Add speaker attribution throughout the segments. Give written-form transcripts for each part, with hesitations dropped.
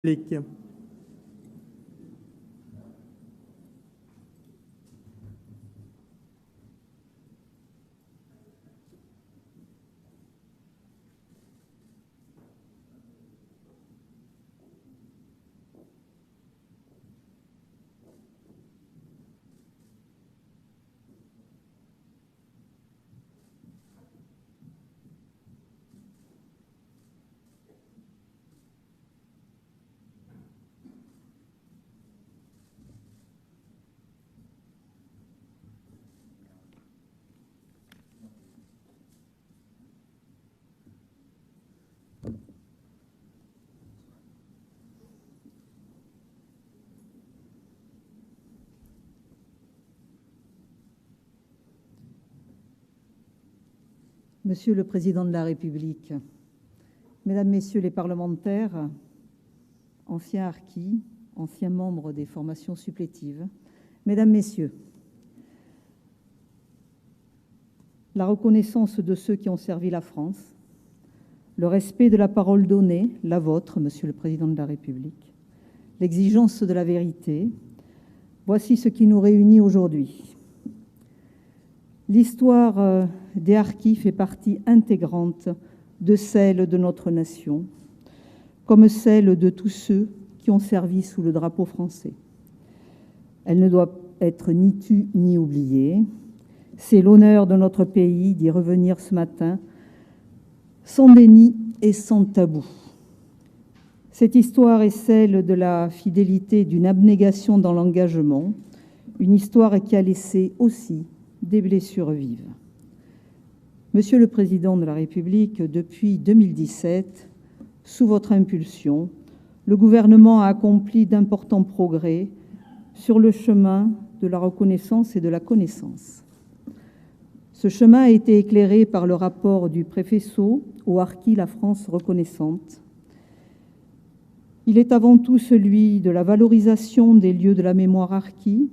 Speaker 1: République.
Speaker 2: Monsieur le Président de la République, Mesdames, Messieurs les parlementaires, anciens harkis, anciens membres des formations supplétives, Mesdames, Messieurs, la reconnaissance de ceux qui ont servi la France, le respect de la parole donnée, la vôtre, Monsieur le Président de la République, l'exigence de la vérité, voici ce qui nous réunit aujourd'hui. L'histoire des harkis fait partie intégrante de celle de notre nation, comme celle de tous ceux qui ont servi sous le drapeau français. Elle ne doit être ni tue ni oubliée. C'est l'honneur de notre pays d'y revenir ce matin, sans déni et sans tabou. Cette histoire est celle de la fidélité, d'une abnégation dans l'engagement, une histoire qui a laissé aussi des blessures vives. Monsieur le Président de la République, depuis 2017, sous votre impulsion, le gouvernement a accompli d'importants progrès sur le chemin de la reconnaissance et de la connaissance. Ce chemin a été éclairé par le rapport du préfet Sceaux au harki La France reconnaissante. Il est avant tout celui de la valorisation des lieux de la mémoire harki,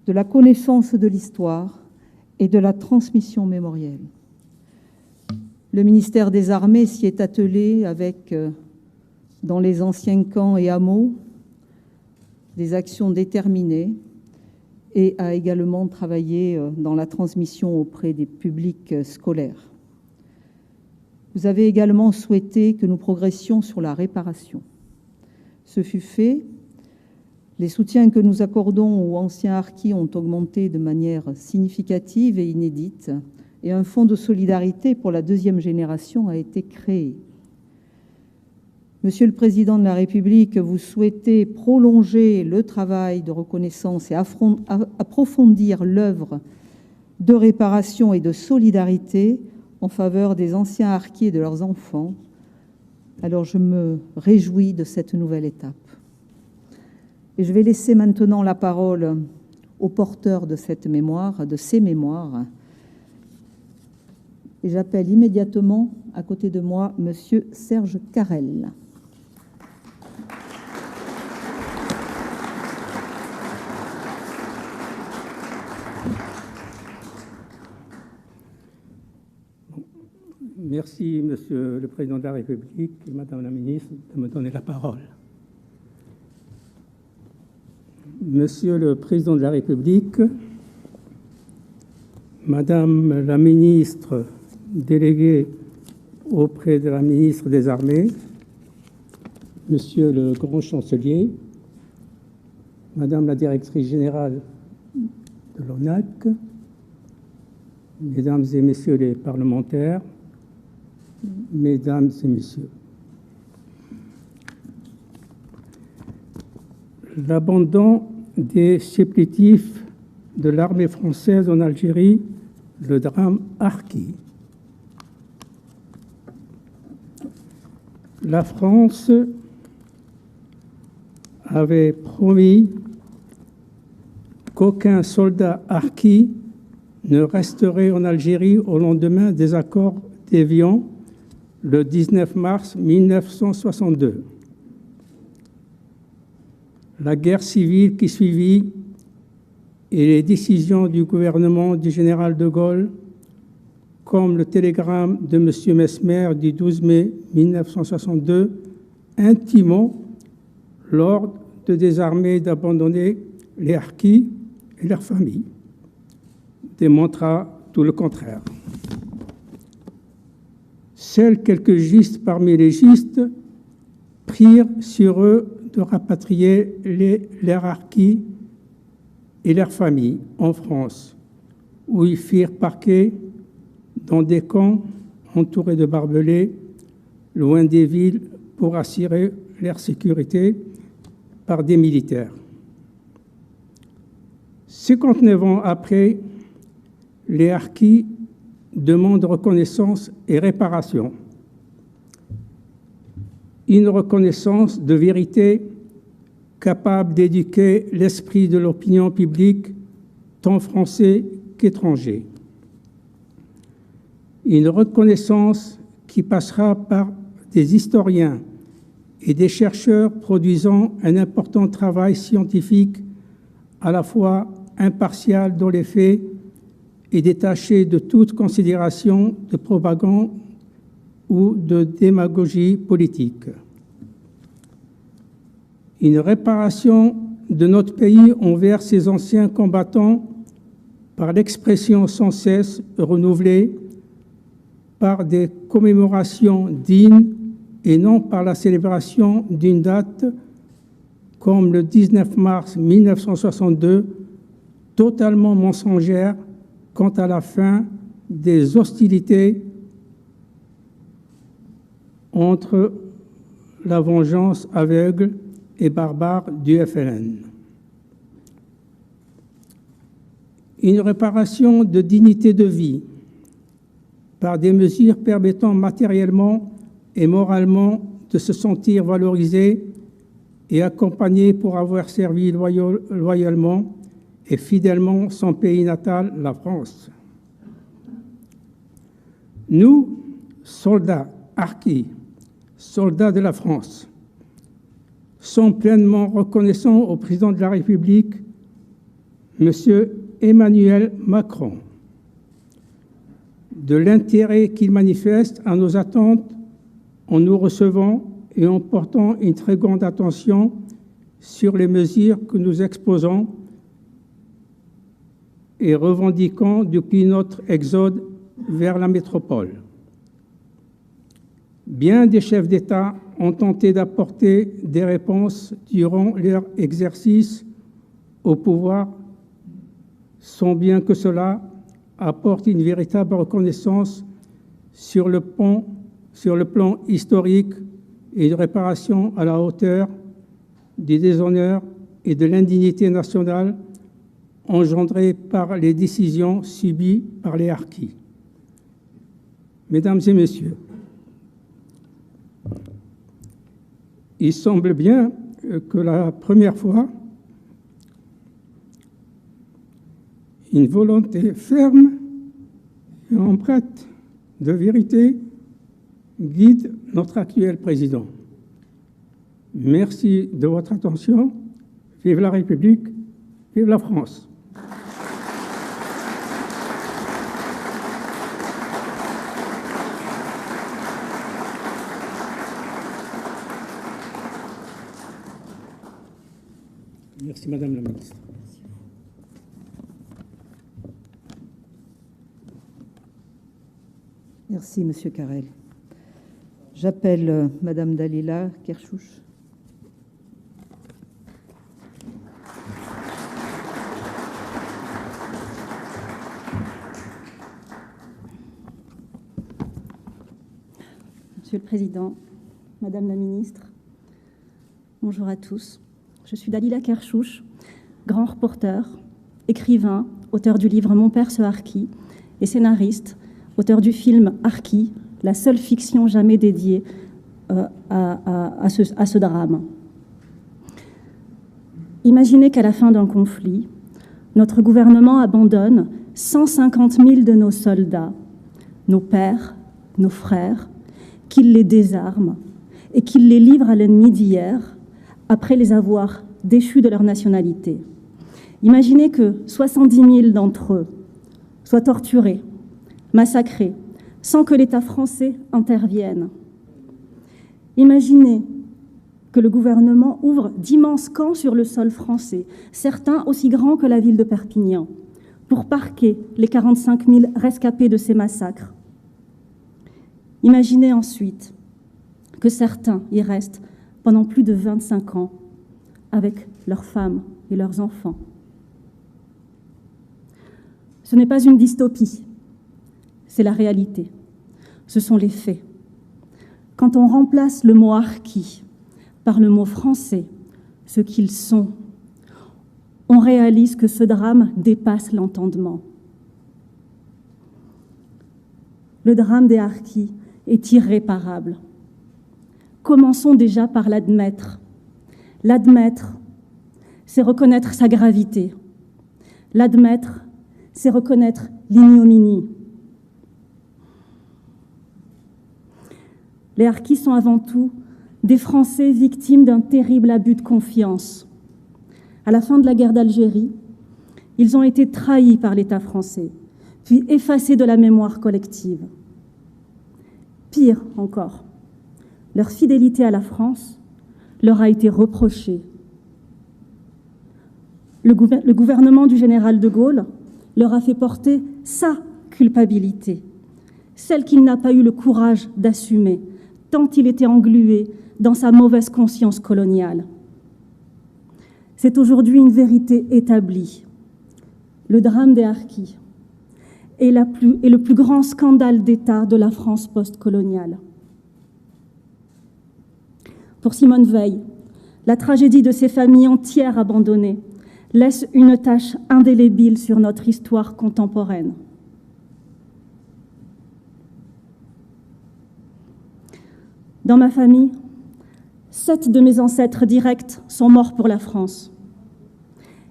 Speaker 2: de la connaissance de l'histoire et de la transmission mémorielle. Le ministère des Armées s'y est attelé avec, dans les anciens camps et hameaux, des actions déterminées et a également travaillé dans la transmission auprès des publics scolaires. Vous avez également souhaité que nous progressions sur la réparation. Ce fut fait. Les soutiens que nous accordons aux anciens harkis ont augmenté de manière significative et inédite, et un fonds de solidarité pour la deuxième génération a été créé. Monsieur le Président de la République, vous souhaitez prolonger le travail de reconnaissance et approfondir l'œuvre de réparation et de solidarité en faveur des anciens harkis et de leurs enfants. Alors je me réjouis de cette nouvelle étape. Et je vais laisser maintenant la parole aux porteurs de cette mémoire, de ces mémoires. Et j'appelle immédiatement à côté de moi Monsieur Serge Carrel.
Speaker 3: Merci, Monsieur le Président de la République et Madame la Ministre, de me donner la parole. Monsieur le Président de la République, Madame la Ministre déléguée auprès de la Ministre des Armées, Monsieur le Grand Chancelier, Madame la Directrice Générale de l'ONAC, Mesdames et Messieurs les parlementaires, Mesdames et Messieurs, l'abandon des supplétifs de l'armée française en Algérie, le drame harki. La France avait promis qu'aucun soldat harki ne resterait en Algérie au lendemain des accords d'Évian le 19 mars 1962. La guerre civile qui suivit et les décisions du gouvernement du général de Gaulle, comme le télégramme de M. Mesmer du 12 mai 1962, intimant l'ordre de désarmer et d'abandonner les harkis et leurs familles démontra tout le contraire. Seuls quelques gistes parmi les gistes prirent sur eux de rapatrier les harkis et leurs familles en France, où ils firent parquet dans des camps entourés de barbelés, loin des villes, pour assurer leur sécurité par des militaires. 59 ans après, les harkis demandent reconnaissance et réparation. Une reconnaissance de vérité capable d'éduquer l'esprit de l'opinion publique, tant français qu'étranger. Une reconnaissance qui passera par des historiens et des chercheurs produisant un important travail scientifique à la fois impartial dans les faits et détaché de toute considération de propagande ou de démagogie politique. Une réparation de notre pays envers ses anciens combattants par l'expression sans cesse renouvelée, par des commémorations dignes et non par la célébration d'une date comme le 19 mars 1962, totalement mensongère quant à la fin des hostilités entre la vengeance aveugle et barbare du FLN. Une réparation de dignité de vie par des mesures permettant matériellement et moralement de se sentir valorisé et accompagné pour avoir servi loyalement et fidèlement son pays natal, la France. Nous, soldats harkis, soldats de la France, sommes pleinement reconnaissants au président de la République, M. Emmanuel Macron, de l'intérêt qu'il manifeste à nos attentes en nous recevant et en portant une très grande attention sur les mesures que nous exposons et revendiquons depuis notre exode vers la métropole. Bien des chefs d'État ont tenté d'apporter des réponses durant leur exercice au pouvoir, sans bien que cela apporte une véritable reconnaissance sur le plan historique et une réparation à la hauteur des déshonneurs et de l'indignité nationale engendrés par les décisions subies par les harkis. Mesdames et messieurs, il semble bien que la première fois, une volonté ferme et empreinte de vérité guide notre actuel président. Merci de votre attention. Vive la République, vive la France. Merci, Madame la Ministre.
Speaker 2: Merci, Monsieur Carrel. J'appelle Madame Dalila Kershouch.
Speaker 1: Monsieur le Président, Madame la Ministre, bonjour à tous. Je suis Dalila Kershouch, grand reporter, écrivain, auteur du livre Mon père se harkis et scénariste, auteur du film Harkis, la seule fiction jamais dédiée à ce drame. Imaginez qu'à la fin d'un conflit, notre gouvernement abandonne 150 000 de nos soldats, nos pères, nos frères, qu'il les désarme et qu'il les livre à l'ennemi d'hier après les avoir déchus de leur nationalité. Imaginez que 70 000 d'entre eux soient torturés, massacrés, sans que l'État français intervienne. Imaginez que le gouvernement ouvre d'immenses camps sur le sol français, certains aussi grands que la ville de Perpignan, pour parquer les 45 000 rescapés de ces massacres. Imaginez ensuite que certains y restent pendant plus de 25 ans avec leurs femmes et leurs enfants. Ce n'est pas une dystopie, c'est la réalité. Ce sont les faits. Quand on remplace le mot harkis par le mot français, ce qu'ils sont, on réalise que ce drame dépasse l'entendement. Le drame des harkis est irréparable. Commençons déjà par l'admettre. L'admettre, c'est reconnaître sa gravité. L'admettre, c'est reconnaître l'ignominie. Les harkis sont avant tout des Français victimes d'un terrible abus de confiance. À la fin de la guerre d'Algérie, ils ont été trahis par l'État français, puis effacés de la mémoire collective. Pire encore, leur fidélité à la France leur a été reprochée. Le gouvernement du général de Gaulle leur a fait porter sa culpabilité, celle qu'il n'a pas eu le courage d'assumer, tant il était englué dans sa mauvaise conscience coloniale. C'est aujourd'hui une vérité établie. Le drame des harkis est le plus grand scandale d'État de la France postcoloniale. Pour Simone Veil, la tragédie de ces familles entières abandonnées laisse une tache indélébile sur notre histoire contemporaine. Dans ma famille, 7 de mes ancêtres directs sont morts pour la France.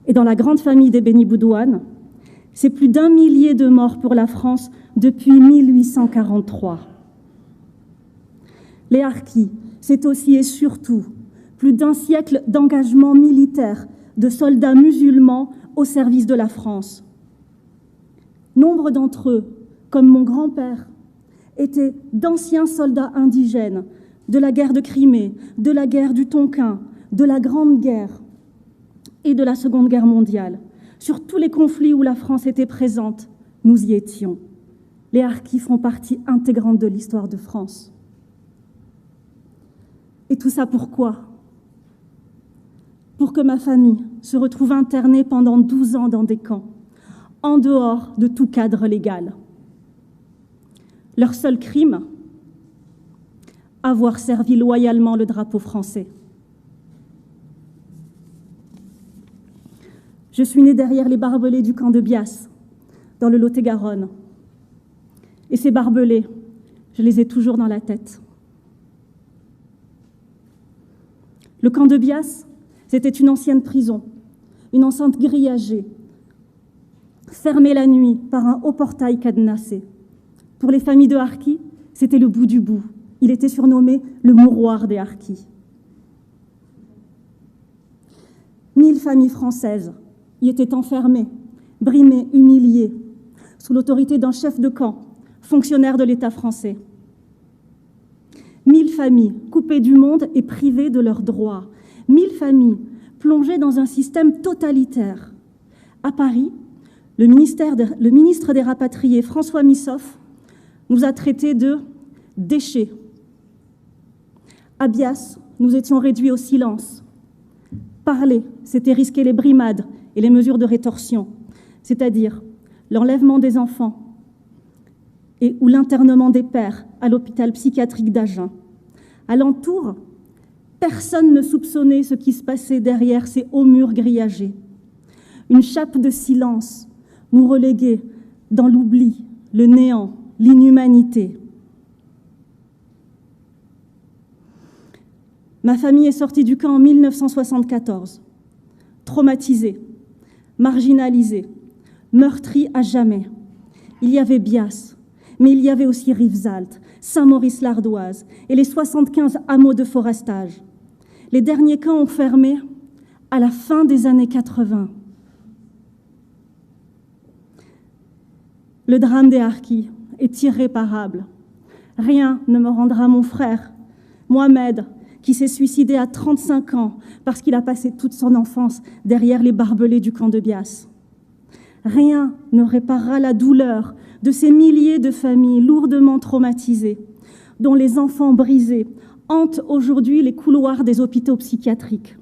Speaker 1: Et dans la grande famille des Béni-Boudouane, c'est plus d'1 millier de morts pour la France depuis 1843. Les harkis, c'est aussi et surtout plus d'1 siècle d'engagement militaire de soldats musulmans au service de la France. Nombre d'entre eux, comme mon grand-père, étaient d'anciens soldats indigènes de la guerre de Crimée, de la guerre du Tonkin, de la Grande Guerre et de la Seconde Guerre mondiale. Sur tous les conflits où la France était présente, nous y étions. Les harkis font partie intégrante de l'histoire de France. Et tout ça pourquoi ? Pour que ma famille se retrouve internée pendant 12 ans dans des camps, en dehors de tout cadre légal. Leur seul crime ? Avoir servi loyalement le drapeau français. Je suis née derrière les barbelés du camp de Bias, dans le Lot-et-Garonne. Et ces barbelés, je les ai toujours dans la tête. Le camp de Bias, c'était une ancienne prison, une enceinte grillagée, fermée la nuit par un haut portail cadenassé. Pour les familles de harkis, c'était le bout du bout. Il était surnommé le mouroir des harkis. 1000 familles françaises y étaient enfermées, brimées, humiliées, sous l'autorité d'un chef de camp, fonctionnaire de l'État français. 1000 familles coupées du monde et privées de leurs droits. 1000 familles plongées dans un système totalitaire. À Paris, le ministre des Rapatriés, François Missoff, nous a traités de déchets. À Bias, nous étions réduits au silence. Parler, c'était risquer les brimades et les mesures de rétorsion, c'est-à-dire l'enlèvement des enfants ou l'internement des pères à l'hôpital psychiatrique d'Agen. Alentour, personne ne soupçonnait ce qui se passait derrière ces hauts murs grillagés. Une chape de silence nous reléguait dans l'oubli, le néant, l'inhumanité. Ma famille est sortie du camp en 1974, traumatisée, marginalisée, meurtrie à jamais. Il y avait Bias, mais il y avait aussi Rivesaltes, Saint-Maurice-l'Ardoise et les 75 hameaux de forestage. Les derniers camps ont fermé à la fin des années 80. Le drame des harkis est irréparable. Rien ne me rendra mon frère, Mohamed, qui s'est suicidé à 35 ans parce qu'il a passé toute son enfance derrière les barbelés du camp de Bias. Rien ne réparera la douleur de ces milliers de familles lourdement traumatisées, dont les enfants brisés hantent aujourd'hui les couloirs des hôpitaux psychiatriques.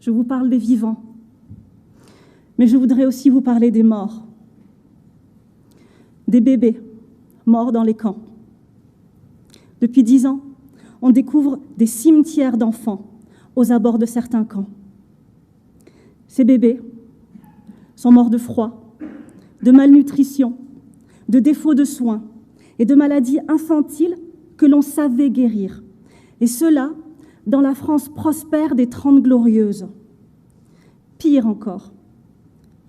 Speaker 1: Je vous parle des vivants, mais je voudrais aussi vous parler des morts, des bébés morts dans les camps. Depuis 10 ans, on découvre des cimetières d'enfants aux abords de certains camps. Ces bébés sont morts de froid, de malnutrition, de défaut de soins et de maladies infantiles que l'on savait guérir. Et cela dans la France prospère des 30 Glorieuses. Pire encore,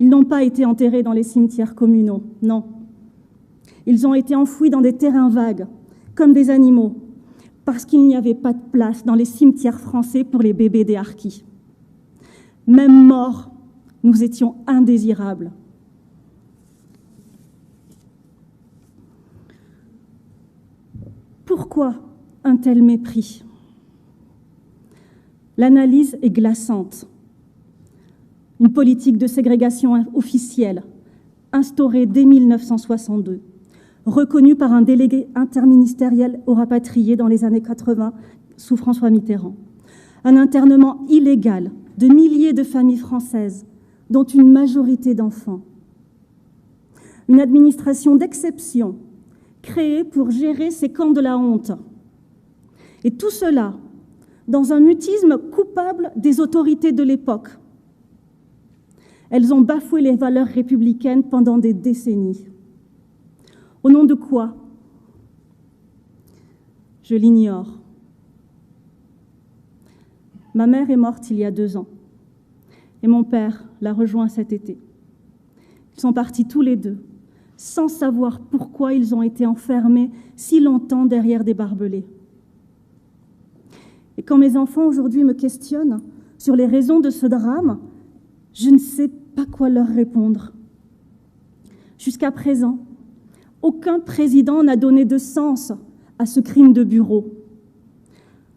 Speaker 1: ils n'ont pas été enterrés dans les cimetières communaux, non. Ils ont été enfouis dans des terrains vagues, comme des animaux, parce qu'il n'y avait pas de place dans les cimetières français pour les bébés des harkis. Même morts, nous étions indésirables. Pourquoi un tel mépris? L'analyse est glaçante. Une politique de ségrégation officielle, instaurée dès 1962, reconnue par un délégué interministériel aux rapatriés dans les années 80 sous François Mitterrand. Un internement illégal de milliers de familles françaises, dont une majorité d'enfants. Une administration d'exception créée pour gérer ces camps de la honte. Et tout cela dans un mutisme coupable des autorités de l'époque. Elles ont bafoué les valeurs républicaines pendant des décennies. Au nom de quoi? Je l'ignore. Ma mère est morte il y a 2 ans et mon père l'a rejoint cet été. Ils sont partis tous les deux, sans savoir pourquoi ils ont été enfermés si longtemps derrière des barbelés. Et quand mes enfants aujourd'hui me questionnent sur les raisons de ce drame, je ne sais pas quoi leur répondre. Jusqu'à présent, aucun président n'a donné de sens à ce crime de bureau.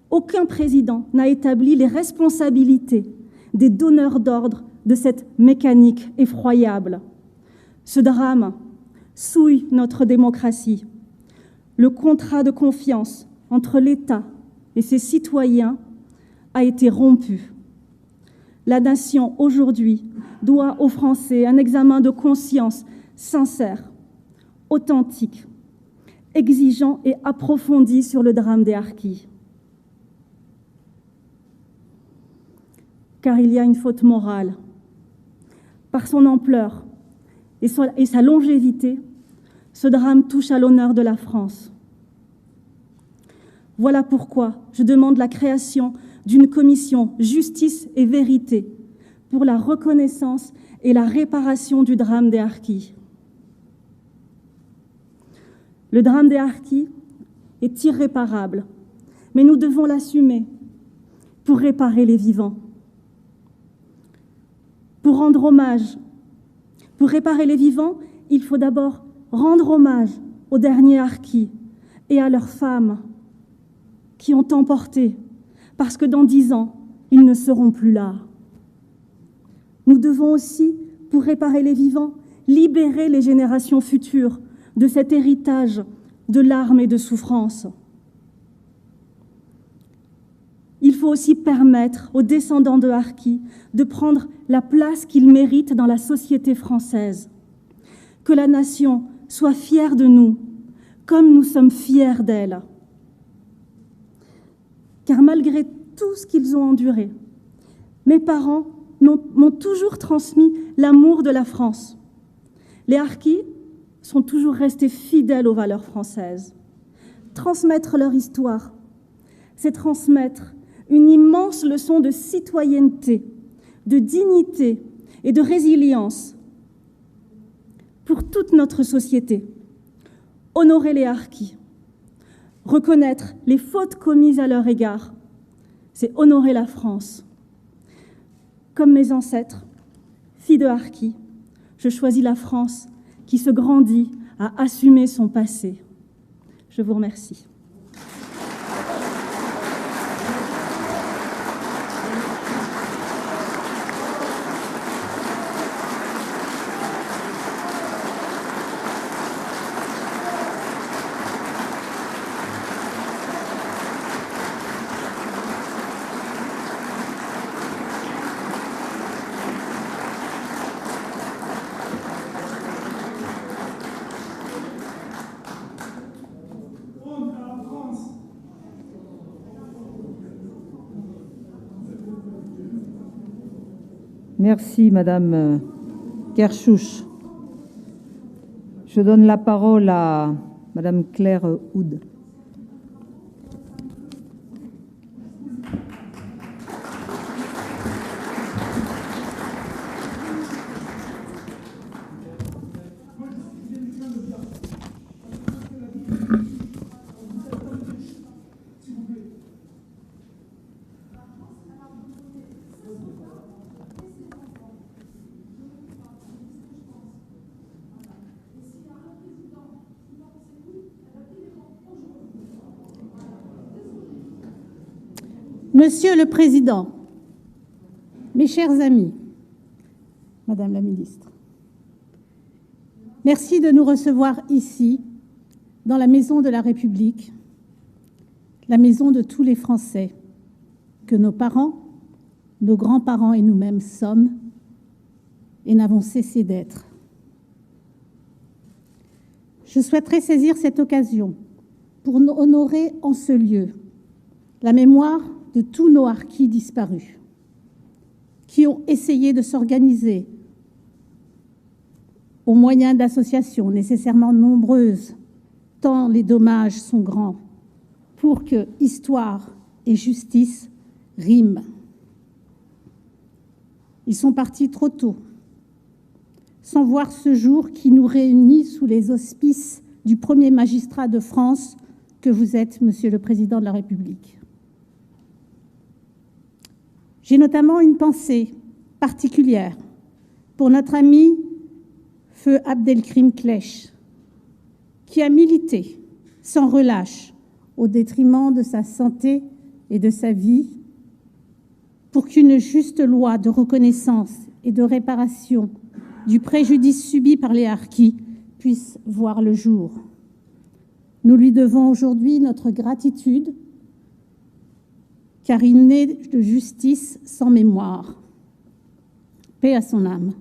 Speaker 1: Aucun président n'a établi les responsabilités des donneurs d'ordre de cette mécanique effroyable. Ce drame souille notre démocratie. Le contrat de confiance entre l'État et ses citoyens a été rompu. La nation, aujourd'hui, doit aux Français un examen de conscience sincère, authentique, exigeant et approfondi sur le drame des harkis. Car il y a une faute morale. Par son ampleur et sa longévité, ce drame touche à l'honneur de la France. Voilà pourquoi je demande la création d'une commission justice et vérité pour la reconnaissance et la réparation du drame des harkis. Le drame des harkis est irréparable, mais nous devons l'assumer pour réparer les vivants. Pour rendre hommage, pour réparer les vivants, il faut d'abord rendre hommage aux derniers harkis et à leurs femmes qui ont emporté, parce que dans 10 ans, ils ne seront plus là. Nous devons aussi, pour réparer les vivants, libérer les générations futures de cet héritage de larmes et de souffrances. Il faut aussi permettre aux descendants de harkis de prendre la place qu'ils méritent dans la société française. Que la nation soit fière de nous, comme nous sommes fiers d'elle. Car malgré tout ce qu'ils ont enduré, mes parents m'ont toujours transmis l'amour de la France. Les harkis sont toujours restés fidèles aux valeurs françaises. Transmettre leur histoire, c'est transmettre une immense leçon de citoyenneté, de dignité et de résilience pour toute notre société. Honorer les harkis, reconnaître les fautes commises à leur égard, c'est honorer la France. Comme mes ancêtres, fille de harkis, je choisis la France qui se grandit à assumer son passé. Je vous remercie.
Speaker 2: Merci, Madame Kershouch. Je donne la parole à Madame Claire Houd.
Speaker 4: Monsieur le Président, mes chers amis, Madame la Ministre, merci de nous recevoir ici, dans la Maison de la République, la maison de tous les Français, que nos parents, nos grands-parents et nous-mêmes sommes et n'avons cessé d'être. Je souhaiterais saisir cette occasion pour honorer en ce lieu la mémoire de tous nos harkis disparus, qui ont essayé de s'organiser au moyen d'associations nécessairement nombreuses, tant les dommages sont grands, pour que histoire et justice riment. Ils sont partis trop tôt, sans voir ce jour qui nous réunit sous les auspices du premier magistrat de France que vous êtes, Monsieur le Président de la République. J'ai notamment une pensée particulière pour notre ami Feu Abdelkrim Klech, qui a milité sans relâche au détriment de sa santé et de sa vie pour qu'une juste loi de reconnaissance et de réparation du préjudice subi par les harkis puisse voir le jour. Nous lui devons aujourd'hui notre gratitude, car il n'est de justice sans mémoire. Paix à son âme.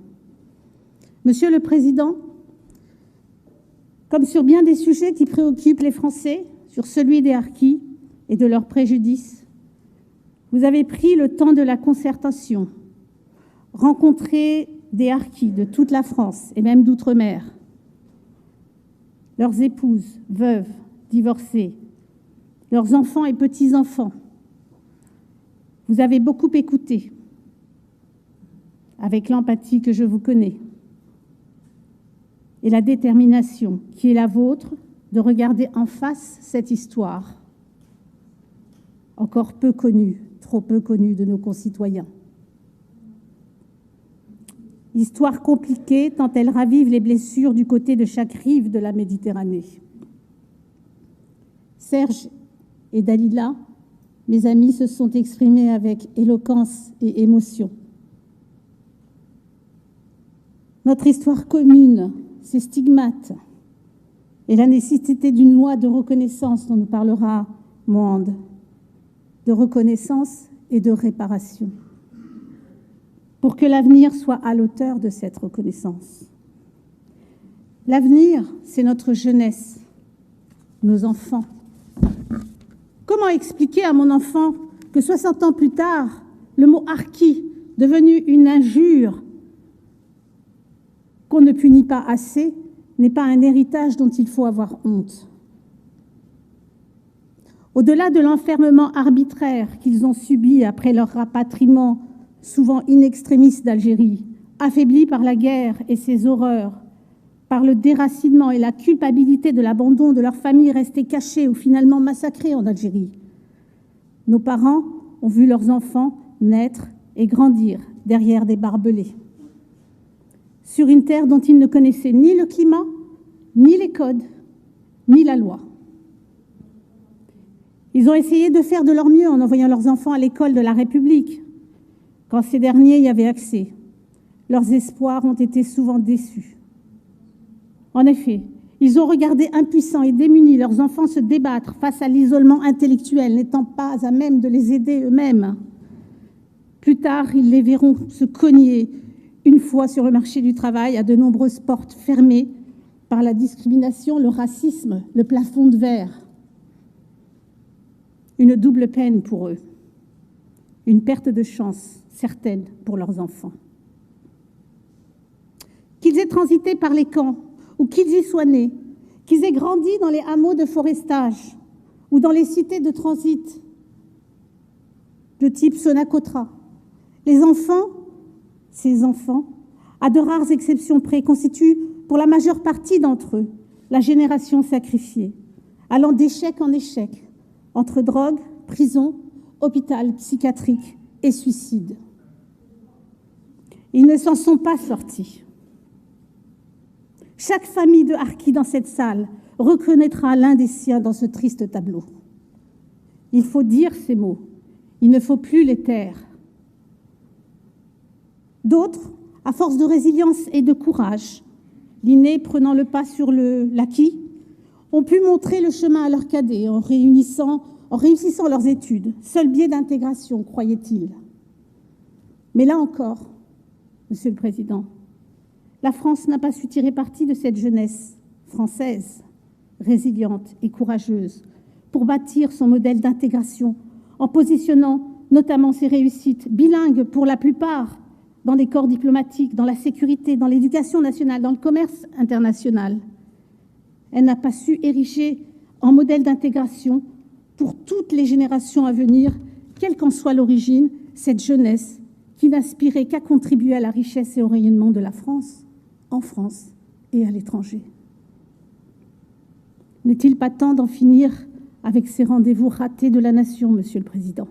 Speaker 4: Monsieur le Président, comme sur bien des sujets qui préoccupent les Français, sur celui des harkis et de leurs préjudices, vous avez pris le temps de la concertation, rencontré des harkis de toute la France et même d'outre-mer, leurs épouses, veuves, divorcées, leurs enfants et petits-enfants. Vous avez beaucoup écouté, avec l'empathie que je vous connais, et la détermination qui est la vôtre de regarder en face cette histoire, encore peu connue, trop peu connue de nos concitoyens. Histoire compliquée tant elle ravive les blessures du côté de chaque rive de la Méditerranée. Serge et Dalila, mes amis, se sont exprimés avec éloquence et émotion. Notre histoire commune, ses stigmates et la nécessité d'une loi de reconnaissance dont nous parlera Monde, de reconnaissance et de réparation, pour que l'avenir soit à l'auteur de cette reconnaissance. L'avenir, c'est notre jeunesse, nos enfants. Comment expliquer à mon enfant que 60 ans plus tard, le mot harki, devenu une injure qu'on ne punit pas assez, n'est pas un héritage dont il faut avoir honte? Au-delà de l'enfermement arbitraire qu'ils ont subi après leur rapatriement, souvent in extremis d'Algérie, affaiblis par la guerre et ses horreurs, par le déracinement et la culpabilité de l'abandon de leur famille restée cachée ou finalement massacrée en Algérie, nos parents ont vu leurs enfants naître et grandir derrière des barbelés, sur une terre dont ils ne connaissaient ni le climat, ni les codes, ni la loi. Ils ont essayé de faire de leur mieux en envoyant leurs enfants à l'école de la République, quand ces derniers y avaient accès. Leurs espoirs ont été souvent déçus. En effet, ils ont regardé impuissants et démunis leurs enfants se débattre face à l'isolement intellectuel, n'étant pas à même de les aider eux-mêmes. Plus tard, ils les verront se cogner une fois sur le marché du travail à de nombreuses portes fermées par la discrimination, le racisme, le plafond de verre. Une double peine pour eux, une perte de chance certaine pour leurs enfants. qu'ils aient transité par les camps ou qu'ils y soient nés, qu'ils aient grandi dans les hameaux de forestage ou dans les cités de transit de type Sonacotra. Les enfants, ces enfants, à de rares exceptions près, constituent pour la majeure partie d'entre eux la génération sacrifiée, allant d'échec en échec, entre drogue, prison, hôpital psychiatrique et suicide. Ils ne s'en sont pas sortis. Chaque famille de harkis dans cette salle reconnaîtra l'un des siens dans ce triste tableau. Il faut dire ces mots, il ne faut plus les taire. D'autres, à force de résilience et de courage, l'inné prenant le pas sur l'acquis, ont pu montrer le chemin à leurs cadets en réussissant leurs études, seul biais d'intégration, croyaient-ils. Mais là encore, Monsieur le Président, la France n'a pas su tirer parti de cette jeunesse française, résiliente et courageuse, pour bâtir son modèle d'intégration, en positionnant notamment ses réussites bilingues pour la plupart dans les corps diplomatiques, dans la sécurité, dans l'éducation nationale, dans le commerce international. Elle n'a pas su ériger en modèle d'intégration pour toutes les générations à venir, quelle qu'en soit l'origine, cette jeunesse qui n'aspirait qu'à contribuer à la richesse et au rayonnement de la France, en France et à l'étranger. N'est-il pas temps d'en finir avec ces rendez-vous ratés de la nation, Monsieur le Président?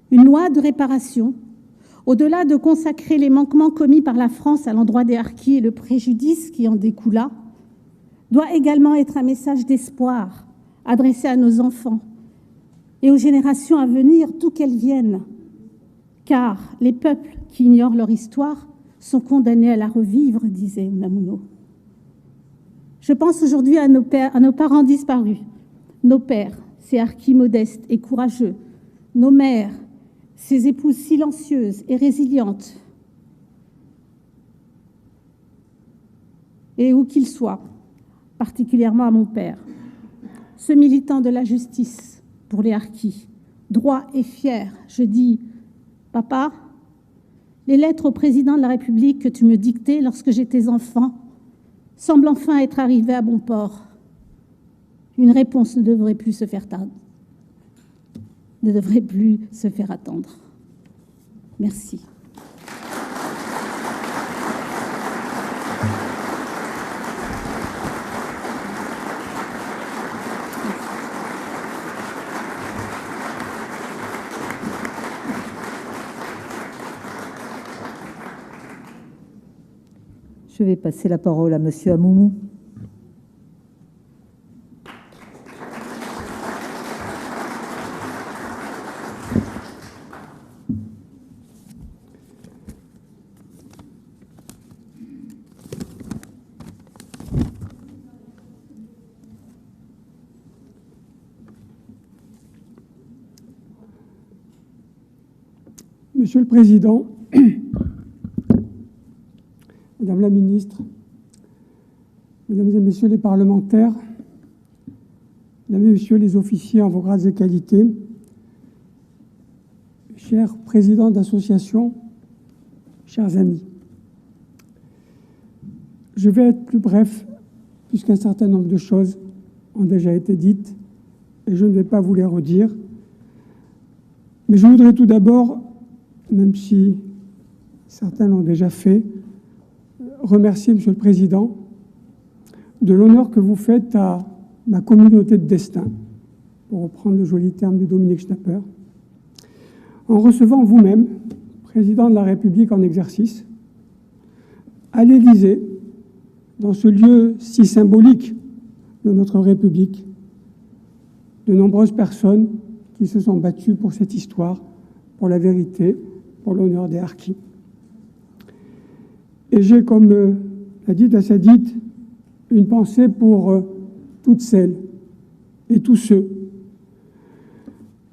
Speaker 4: Une loi de réparation, au-delà de consacrer les manquements commis par la France à l'endroit des harkis et le préjudice qui en découla, doit également être un message d'espoir adressé à nos enfants et aux générations à venir, d'où qu'elles viennent, car les peuples qui ignorent leur histoire sont condamnés à la revivre, disait Unamuno. Je pense aujourd'hui à nos parents disparus, nos pères, ces harkis modestes et courageux, nos mères, ces épouses silencieuses et résilientes, et où qu'ils soient, particulièrement à mon père, ce militant de la justice pour les harkis, droit et fier. Je dis, papa, les lettres au président de la République que tu me dictais lorsque j'étais enfant semblent enfin être arrivées à bon port. Une réponse ne devrait plus se faire tarder. Ne devrait plus se faire attendre. Merci.
Speaker 2: Je vais passer la parole à Monsieur Amoumou.
Speaker 3: Monsieur le Président, Madame la Ministre, Mesdames et Messieurs les parlementaires, Mesdames et Messieurs les officiers en vos grades et qualités, chers présidents d'associations, chers amis, je vais être plus bref puisqu'un certain nombre de choses ont déjà été dites et je ne vais pas vous les redire. Mais je voudrais tout d'abord, même si certains l'ont déjà fait, remercier Monsieur le Président de l'honneur que vous faites à ma communauté de destin, pour reprendre le joli terme de Dominique Schnapper, en recevant vous-même, Président de la République en exercice, à l'Élysée, dans ce lieu si symbolique de notre République, de nombreuses personnes qui se sont battues pour cette histoire, pour la vérité, pour l'honneur des harkis. Et j'ai, comme l'a dit Assadid, une pensée pour toutes celles et tous ceux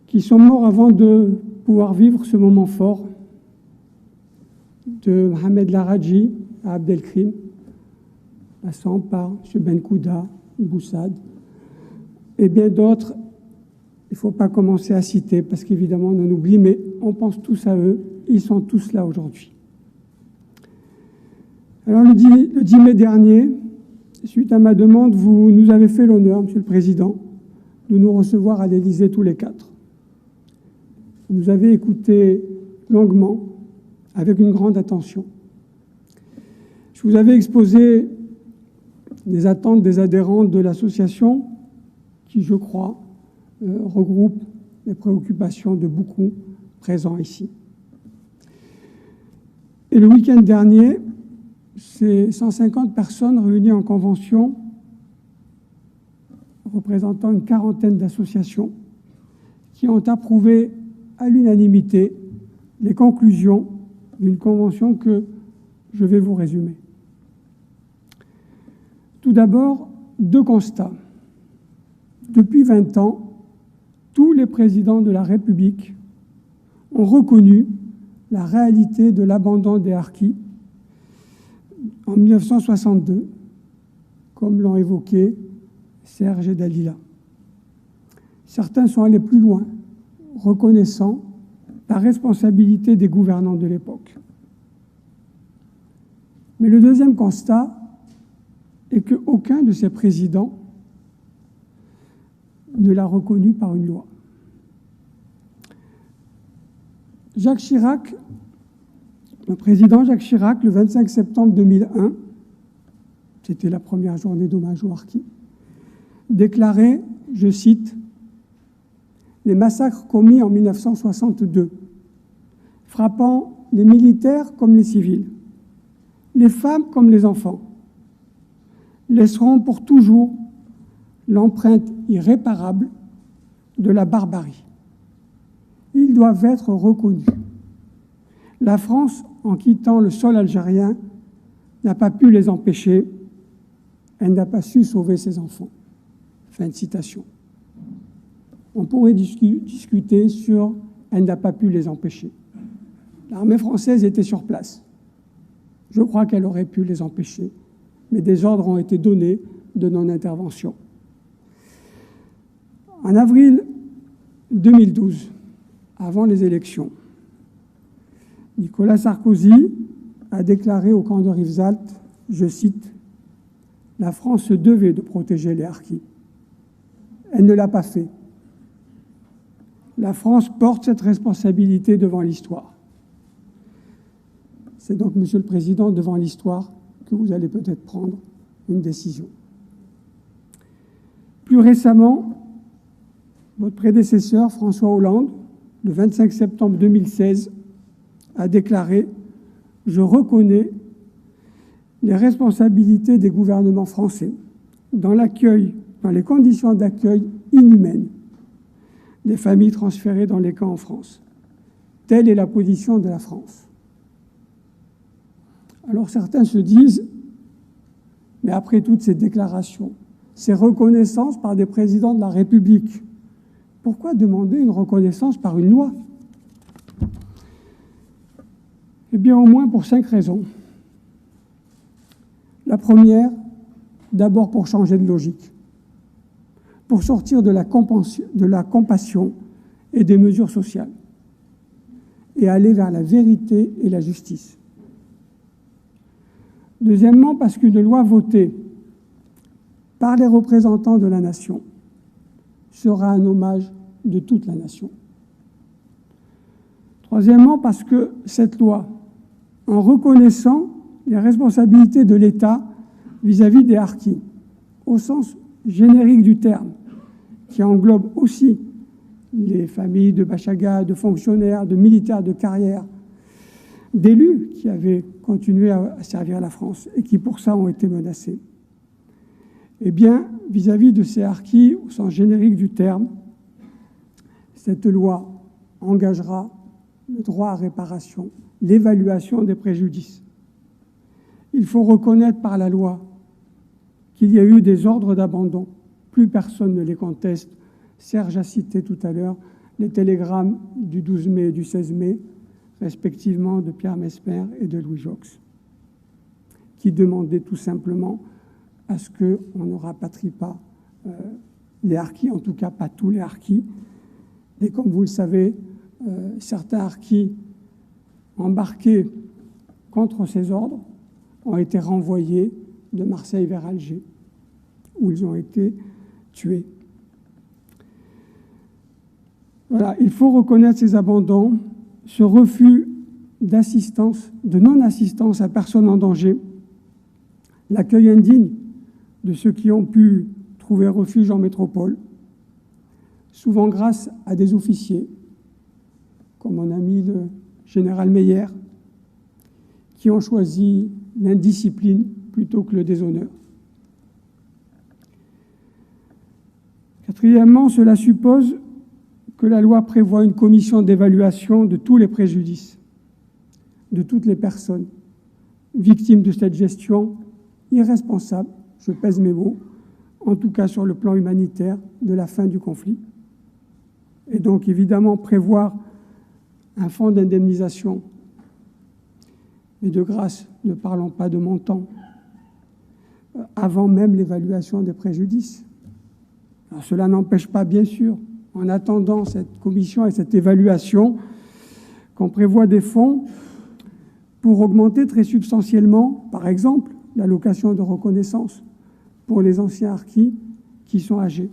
Speaker 3: qui sont morts avant de pouvoir vivre ce moment fort, de Mohamed Laradji à Abdelkrim, passant par M. Benkouda, Boussad, et bien d'autres. Il ne faut pas commencer à citer parce qu'évidemment on en oublie, mais on pense tous à eux. Ils sont tous là aujourd'hui.
Speaker 5: Alors le 10 mai dernier, suite à ma demande, vous nous avez fait l'honneur, Monsieur le Président, de nous recevoir à l'Élysée tous les quatre. Vous nous avez écoutés longuement, avec une grande attention. Je vous avais exposé les attentes des adhérents de l'association qui, je crois, regroupe les préoccupations de beaucoup présents ici. Et le week-end dernier, c'est 150 personnes réunies en convention, représentant une quarantaine d'associations, qui ont approuvé à l'unanimité les conclusions d'une convention que je vais vous résumer. Tout d'abord, deux constats. Depuis 20 ans, tous les présidents de la République ont reconnu la réalité de l'abandon des harkis en 1962, comme l'ont évoqué Serge et Dalila. Certains sont allés plus loin, reconnaissant la responsabilité des gouvernants de l'époque. Mais le deuxième constat est qu'aucun de ces présidents ne l'a reconnu par une loi. Jacques Chirac, le président Jacques Chirac, le 25 septembre 2001, c'était la première journée d'hommage aux harkis, déclarait, je cite, « Les massacres commis en 1962, frappant les militaires comme les civils, les femmes comme les enfants, laisseront pour toujours l'empreinte irréparable de la barbarie. Ils doivent être reconnus. La France, en quittant le sol algérien, n'a pas pu les empêcher. Elle n'a pas su sauver ses enfants. » Fin de citation. On pourrait discuter sur « elle n'a pas pu les empêcher ». L'armée française était sur place. Je crois qu'elle aurait pu les empêcher, mais des ordres ont été donnés de non-intervention. En avril 2012, avant les élections, Nicolas Sarkozy a déclaré au camp de Rivesaltes, je cite, « La France se devait de protéger les harkis. Elle ne l'a pas fait. La France porte cette responsabilité devant l'histoire. » C'est donc, Monsieur le Président, devant l'histoire que vous allez peut-être prendre une décision. Plus récemment, votre prédécesseur, François Hollande, le 25 septembre 2016, a déclaré « Je reconnais les responsabilités des gouvernements français dans l'accueil, dans les conditions d'accueil inhumaines des familles transférées dans les camps en France. Telle est la position de la France. » Alors certains se disent, mais après toutes ces déclarations, ces reconnaissances par des présidents de la République, pourquoi demander une reconnaissance par une loi? Eh bien, au moins pour 5 raisons. La première, d'abord pour changer de logique, pour sortir de la compassion et des mesures sociales, et aller vers la vérité et la justice. Deuxièmement, parce qu'une loi votée par les représentants de la nation sera un hommage de toute la nation. Troisièmement, parce que cette loi, en reconnaissant les responsabilités de l'État vis-à-vis des harkis, au sens générique du terme, qui englobe aussi les familles de Bachaga, de fonctionnaires, de militaires de carrière, d'élus qui avaient continué à servir la France et qui, pour ça, ont été menacés. Eh bien, vis-à-vis de ces harkis, au sens générique du terme, cette loi engagera le droit à réparation, l'évaluation des préjudices. Il faut reconnaître par la loi qu'il y a eu des ordres d'abandon. Plus personne ne les conteste. Serge a cité tout à l'heure les télégrammes du 12 mai et du 16 mai, respectivement de Pierre Mesmer et de Louis Jox, qui demandaient tout simplement à ce qu'on ne rapatrie pas les harkis, en tout cas pas tous les harkis. Et comme vous le savez, certains harkis embarqués contre ces ordres ont été renvoyés de Marseille vers Alger, où ils ont été tués. Voilà, il faut reconnaître ces abandons, ce refus d'assistance, de non-assistance à personne en danger, l'accueil indigne de ceux qui ont pu trouver refuge en métropole, souvent grâce à des officiers, comme mon ami le général Meyer, qui ont choisi l'indiscipline plutôt que le déshonneur. Quatrièmement, cela suppose que la loi prévoit une commission d'évaluation de tous les préjudices, de toutes les personnes victimes de cette gestion irresponsable, je pèse mes mots, en tout cas sur le plan humanitaire, de la fin du conflit. Et donc évidemment prévoir un fonds d'indemnisation, mais de grâce, ne parlons pas de montant, avant même l'évaluation des préjudices. Alors, cela n'empêche pas, bien sûr, en attendant cette commission et cette évaluation, qu'on prévoit des fonds pour augmenter très substantiellement, par exemple, l'allocation de reconnaissance pour les anciens harkis qui sont âgés.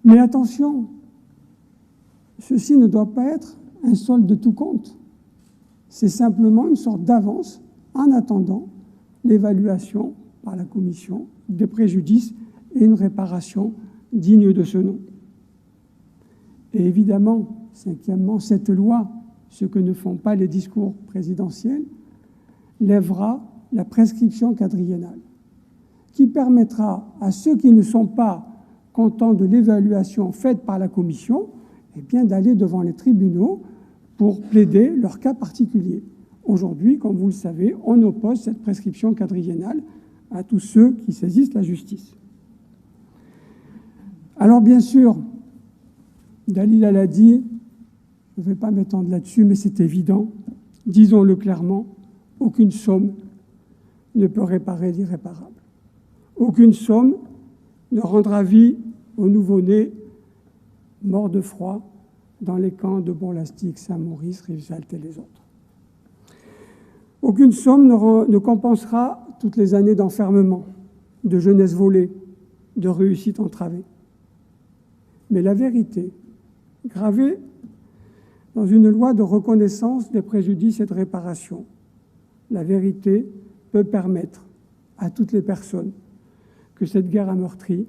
Speaker 5: Mais attention, ceci ne doit pas être un solde de tout compte. C'est simplement une sorte d'avance en attendant l'évaluation par la commission des préjudices et une réparation digne de ce nom. Et évidemment, cinquièmement, cette loi, ce que ne font pas les discours présidentiels, lèvera la prescription quadriennale, qui permettra à ceux qui ne sont pas contents de l'évaluation faite par la commission, eh bien, d'aller devant les tribunaux pour plaider leur cas particulier. Aujourd'hui, comme vous le savez, on oppose cette prescription quadriennale à tous ceux qui saisissent la justice. Alors, bien sûr, Dalila l'a dit, je ne vais pas m'étendre là-dessus, mais c'est évident, disons-le clairement, aucune somme ne peut réparer l'irréparable. Aucune somme ne rendra vie aux nouveau-nés morts de froid dans les camps de Bourg-Lastic, Saint-Maurice, Rivesaltes et les autres. Aucune somme ne compensera toutes les années d'enfermement, de jeunesse volée, de réussite entravée. Mais la vérité, gravée dans une loi de reconnaissance des préjudices et de réparation, la vérité peut permettre à toutes les personnes que cette guerre a meurtri,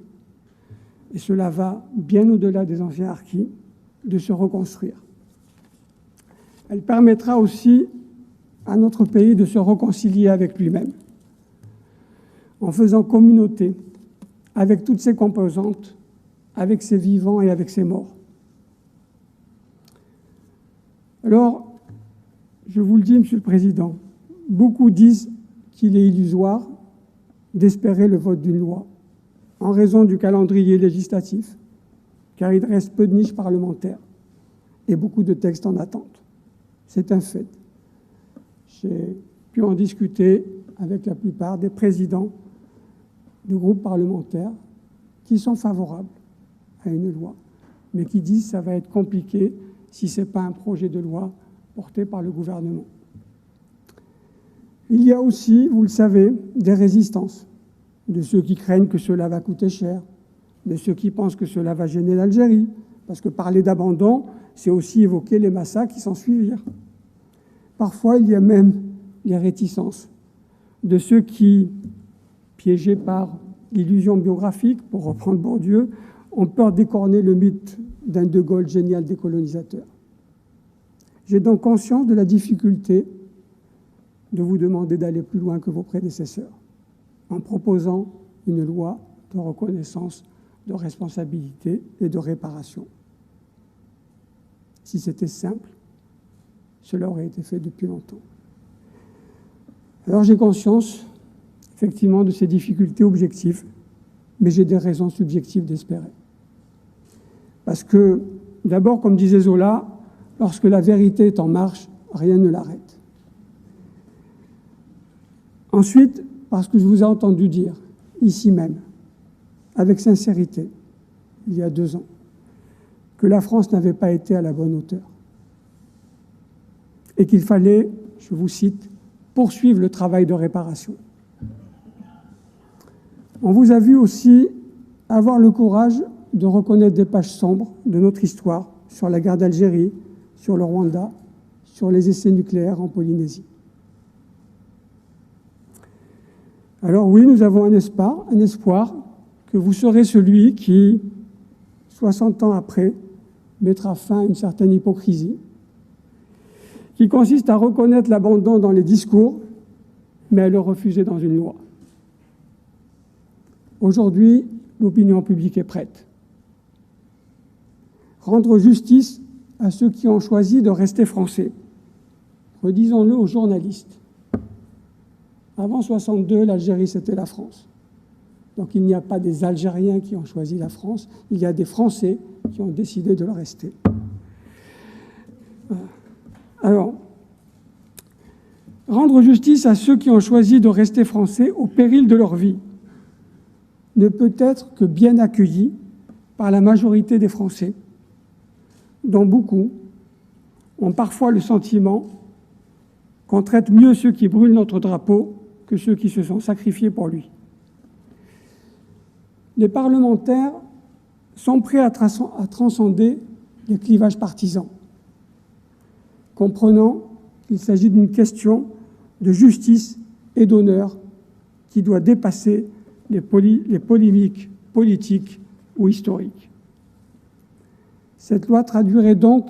Speaker 5: et cela va bien au-delà des anciens harkis, de se reconstruire. Elle permettra aussi à notre pays de se réconcilier avec lui-même, en faisant communauté avec toutes ses composantes, avec ses vivants et avec ses morts. Alors, je vous le dis, Monsieur le Président, beaucoup disent qu'il est illusoire d'espérer le vote d'une loi en raison du calendrier législatif, car il reste peu de niches parlementaires et beaucoup de textes en attente. C'est un fait. J'ai pu en discuter avec la plupart des présidents de groupes parlementaires qui sont favorables à une loi, mais qui disent que ça va être compliqué si ce n'est pas un projet de loi porté par le gouvernement. Il y a aussi, vous le savez, des résistances, de ceux qui craignent que cela va coûter cher, de ceux qui pensent que cela va gêner l'Algérie, parce que parler d'abandon, c'est aussi évoquer les massacres qui s'en suivirent. Parfois, il y a même les réticences de ceux qui, piégés par l'illusion biographique, pour reprendre Bourdieu, ont peur d'écorner le mythe d'un De Gaulle génial décolonisateur. J'ai donc conscience de la difficulté de vous demander d'aller plus loin que vos prédécesseurs en proposant une loi de reconnaissance, de responsabilité et de réparation. Si c'était simple, cela aurait été fait depuis longtemps. Alors j'ai conscience, effectivement, de ces difficultés objectives, mais j'ai des raisons subjectives d'espérer. Parce que, d'abord, comme disait Zola, lorsque la vérité est en marche, rien ne l'arrête. Ensuite, parce que je vous ai entendu dire, ici même, avec sincérité, il y a 2 ans, que la France n'avait pas été à la bonne hauteur et qu'il fallait, je vous cite, poursuivre le travail de réparation. On vous a vu aussi avoir le courage de reconnaître des pages sombres de notre histoire sur la guerre d'Algérie, sur le Rwanda, sur les essais nucléaires en Polynésie. Alors oui, nous avons un espoir que vous serez celui qui, 60 ans après, mettra fin à une certaine hypocrisie, qui consiste à reconnaître l'abandon dans les discours, mais à le refuser dans une loi. Aujourd'hui, l'opinion publique est prête. Rendre justice à ceux qui ont choisi de rester français. Redisons-le aux journalistes. Avant 1962, l'Algérie, c'était la France. Donc il n'y a pas des Algériens qui ont choisi la France, il y a des Français qui ont décidé de le rester. Alors, rendre justice à ceux qui ont choisi de rester français au péril de leur vie ne peut être que bien accueilli par la majorité des Français, dont beaucoup ont parfois le sentiment qu'on traite mieux ceux qui brûlent notre drapeau que ceux qui se sont sacrifiés pour lui. Les parlementaires sont prêts à transcender les clivages partisans, comprenant qu'il s'agit d'une question de justice et d'honneur qui doit dépasser les polémiques politiques ou historiques. Cette loi traduirait donc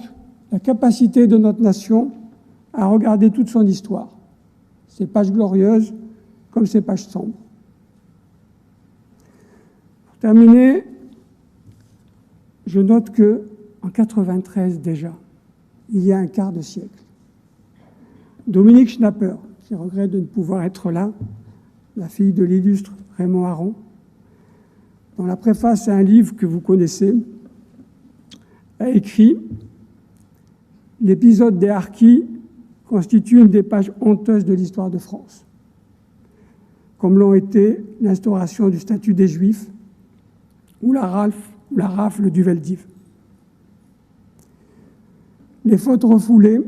Speaker 5: la capacité de notre nation à regarder toute son histoire, ses pages glorieuses comme ses pages sombres. Pour terminer, je note qu'en 1993 déjà, il y a un quart de siècle, Dominique Schnapper, qui regrette de ne pouvoir être là, la fille de l'illustre Raymond Aron, dans la préface à un livre que vous connaissez, a écrit « L'épisode des harkis constitue une des pages honteuses de l'histoire de France, comme l'ont été l'instauration du statut des Juifs ou la rafle du Veldiv. Les fautes refoulées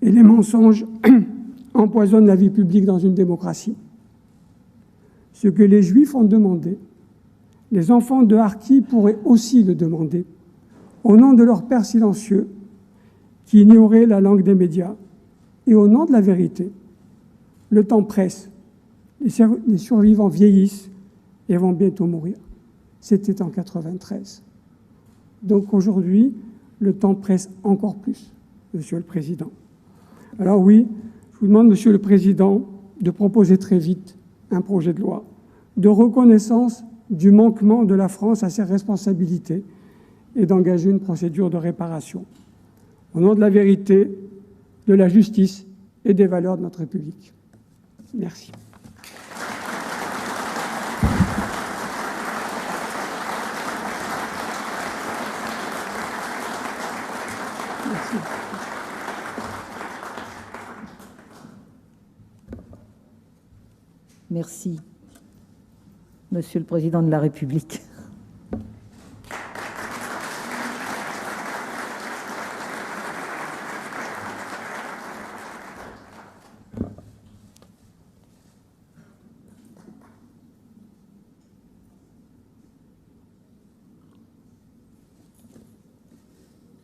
Speaker 5: et les mensonges empoisonnent la vie publique dans une démocratie. Ce que les Juifs ont demandé, les enfants de harkis pourraient aussi le demander, au nom de leur père silencieux, qui ignorait la langue des médias, et au nom de la vérité. Le temps presse, les survivants vieillissent et vont bientôt mourir. C'était en 1993. Donc aujourd'hui, le temps presse encore plus, Monsieur le Président. Alors oui, je vous demande, Monsieur le Président, de proposer très vite un projet de loi de reconnaissance du manquement de la France à ses responsabilités et d'engager une procédure de réparation, au nom de la vérité, de la justice et des valeurs de notre République. Merci. Merci.
Speaker 6: Merci, Monsieur le Président de la République.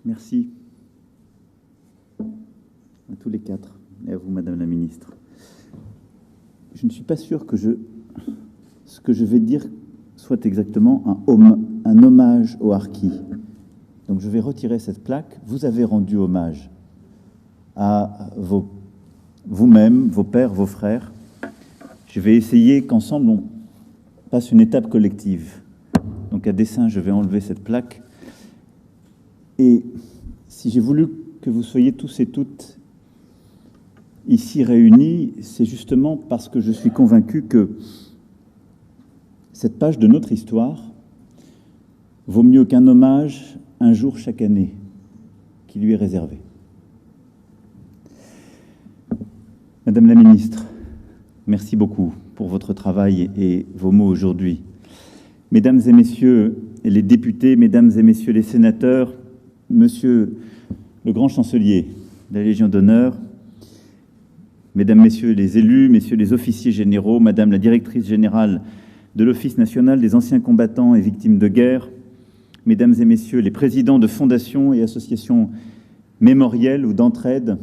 Speaker 7: Merci à tous les quatre et à vous, Madame la Ministre. Je ne suis pas sûr que ce que je vais dire soit exactement un hommage aux harkis. Donc je vais retirer cette plaque. Vous avez rendu hommage à vous-même, vos pères, vos frères. Je vais essayer qu'ensemble on passe une étape collective. Donc à dessein, je vais enlever cette plaque. Et si j'ai voulu que vous soyez tous et toutes ici réunis, c'est justement parce que je suis convaincu que cette page de notre histoire vaut mieux qu'un hommage un jour chaque année qui lui est réservé. Madame la Ministre, merci beaucoup pour votre travail et vos mots aujourd'hui. Mesdames et Messieurs les députés, Mesdames et Messieurs les sénateurs, Monsieur le grand chancelier de la Légion d'honneur, Mesdames, Messieurs les élus, Messieurs les officiers généraux, Madame la directrice générale de l'Office national des anciens combattants et victimes de guerre, Mesdames et Messieurs les présidents de fondations et associations mémorielles ou d'entraide,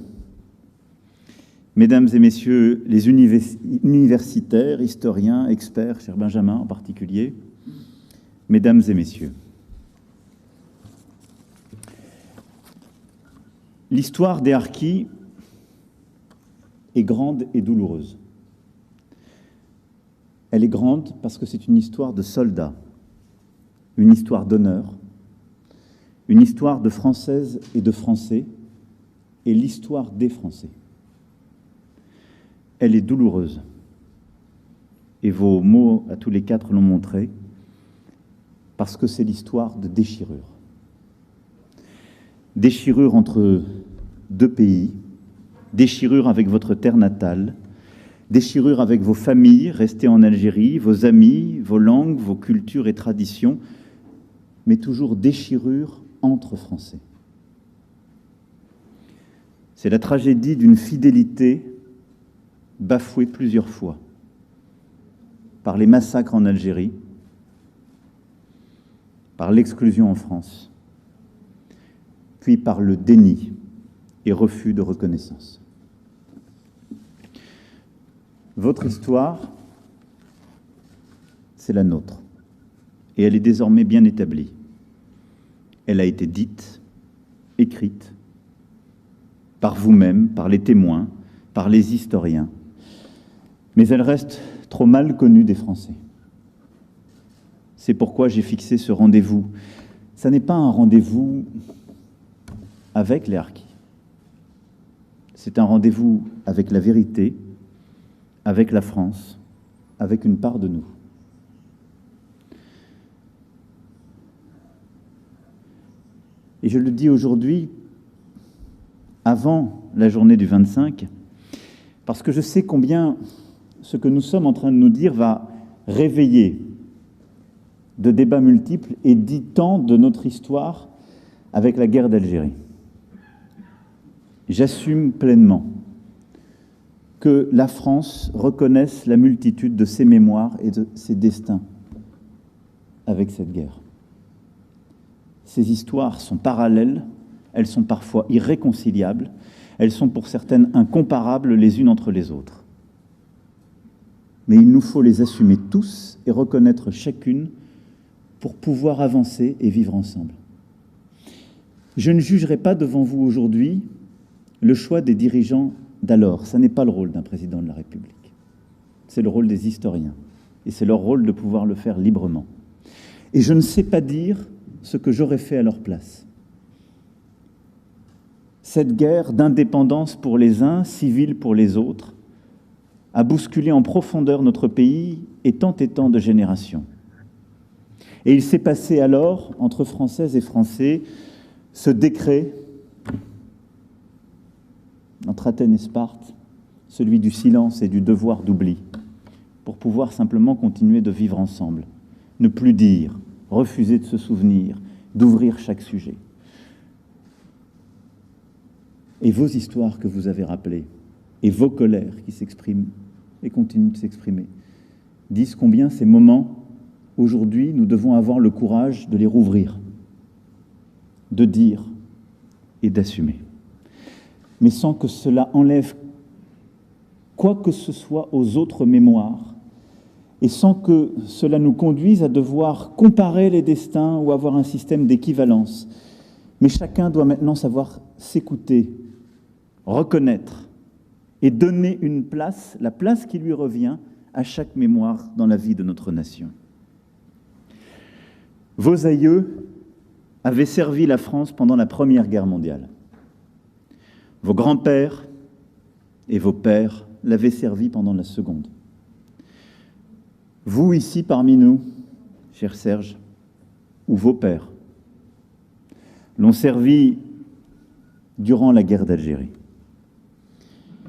Speaker 7: Mesdames et Messieurs les universitaires, historiens, experts, cher Benjamin en particulier, Mesdames et Messieurs, l'histoire des harkis est grande et douloureuse. Elle est grande parce que c'est une histoire de soldats, une histoire d'honneur, une histoire de Françaises et de Français, et l'histoire des Français. Elle est douloureuse. Et vos mots, à tous les quatre, l'ont montré, parce que c'est l'histoire de déchirure. Déchirure entre deux pays, déchirure avec votre terre natale, déchirure avec vos familles restées en Algérie, vos amis, vos langues, vos cultures et traditions, mais toujours déchirure entre Français. C'est la tragédie d'une fidélité bafouée plusieurs fois par les massacres en Algérie, par l'exclusion en France, puis par le déni et refus de reconnaissance. Votre histoire, c'est la nôtre, et elle est désormais bien établie. Elle a été dite, écrite, par vous-même, par les témoins, par les historiens, mais elle reste trop mal connue des Français. C'est pourquoi j'ai fixé ce rendez-vous. Ça n'est pas un rendez-vous avec les harkis. C'est un rendez-vous avec la vérité, avec la France, avec une part de nous. Et je le dis aujourd'hui, avant la journée du 25, parce que je sais combien ce que nous sommes en train de nous dire va réveiller de débats multiples et 10 ans de notre histoire avec la guerre d'Algérie. J'assume pleinement que la France reconnaisse la multitude de ses mémoires et de ses destins avec cette guerre. Ces histoires sont parallèles, elles sont parfois irréconciliables, elles sont pour certaines incomparables les unes entre les autres. Mais il nous faut les assumer tous et reconnaître chacune pour pouvoir avancer et vivre ensemble. Je ne jugerai pas devant vous aujourd'hui le choix des dirigeants d'alors. Ça n'est pas le rôle d'un président de la République. C'est le rôle des historiens. Et c'est leur rôle de pouvoir le faire librement. Et je ne sais pas dire ce que j'aurais fait à leur place. Cette guerre d'indépendance pour les uns, civile pour les autres, a bousculé en profondeur notre pays et tant de générations. Et il s'est passé alors, entre Françaises et Français, ce décret entre Athènes et Sparte, celui du silence et du devoir d'oubli, pour pouvoir simplement continuer de vivre ensemble, ne plus dire, refuser de se souvenir, d'ouvrir chaque sujet. Et vos histoires que vous avez rappelées, et vos colères qui s'expriment et continuent de s'exprimer, disent combien ces moments, aujourd'hui, nous devons avoir le courage de les rouvrir, de dire et d'assumer. Mais sans que cela enlève quoi que ce soit aux autres mémoires, et sans que cela nous conduise à devoir comparer les destins ou avoir un système d'équivalence. Mais chacun doit maintenant savoir s'écouter, reconnaître et donner une place, la place qui lui revient à chaque mémoire dans la vie de notre nation. Vos aïeux avaient servi la France pendant la Première Guerre mondiale. Vos grands-pères et vos pères l'avaient servi pendant la Seconde. Vous, ici, parmi nous, cher Serge, ou vos pères, l'ont servi durant la guerre d'Algérie.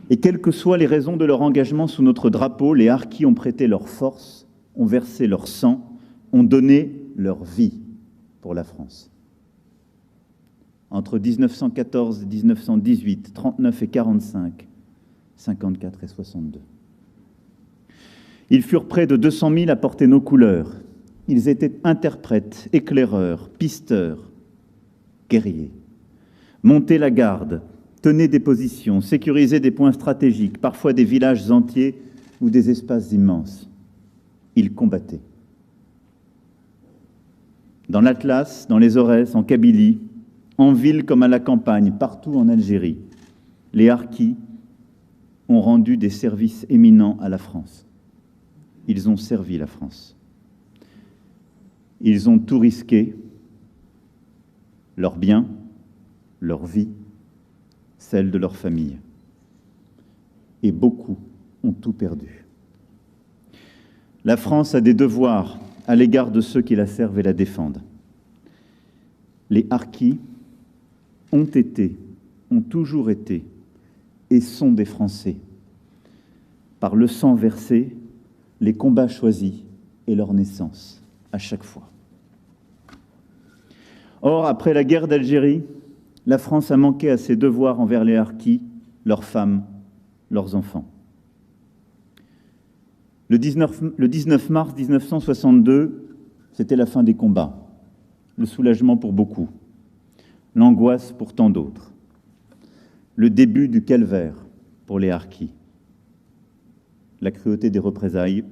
Speaker 7: Et quelles que soient les raisons de leur engagement sous notre drapeau, les harkis ont prêté leur force, ont versé leur sang, ont donné leur vie pour la France. Entre 1914 et 1918, 39 et 45, 54 et 62. Ils furent près de 200 000 à porter nos couleurs. Ils étaient interprètes, éclaireurs, pisteurs, guerriers. Montaient la garde, tenaient des positions, sécurisaient des points stratégiques, parfois des villages entiers ou des espaces immenses. Ils combattaient. Dans l'Atlas, dans les Aurès, en Kabylie, en ville comme à la campagne, partout en Algérie, les harkis ont rendu des services éminents à la France. Ils ont servi la France. Ils ont tout risqué, leurs biens, leur vie, celle de leur famille. Et beaucoup ont tout perdu. La France a des devoirs à l'égard de ceux qui la servent et la défendent. Les harkis ont été, ont toujours été et sont des Français. Par le sang versé, les combats choisis et leur naissance, à chaque fois. Or, après la guerre d'Algérie, la France a manqué à ses devoirs envers les harkis, leurs femmes, leurs enfants. Le 19 mars 1962, c'était la fin des combats, le soulagement pour beaucoup, l'angoisse pour tant d'autres, le début du calvaire pour les harkis, la cruauté des représailles,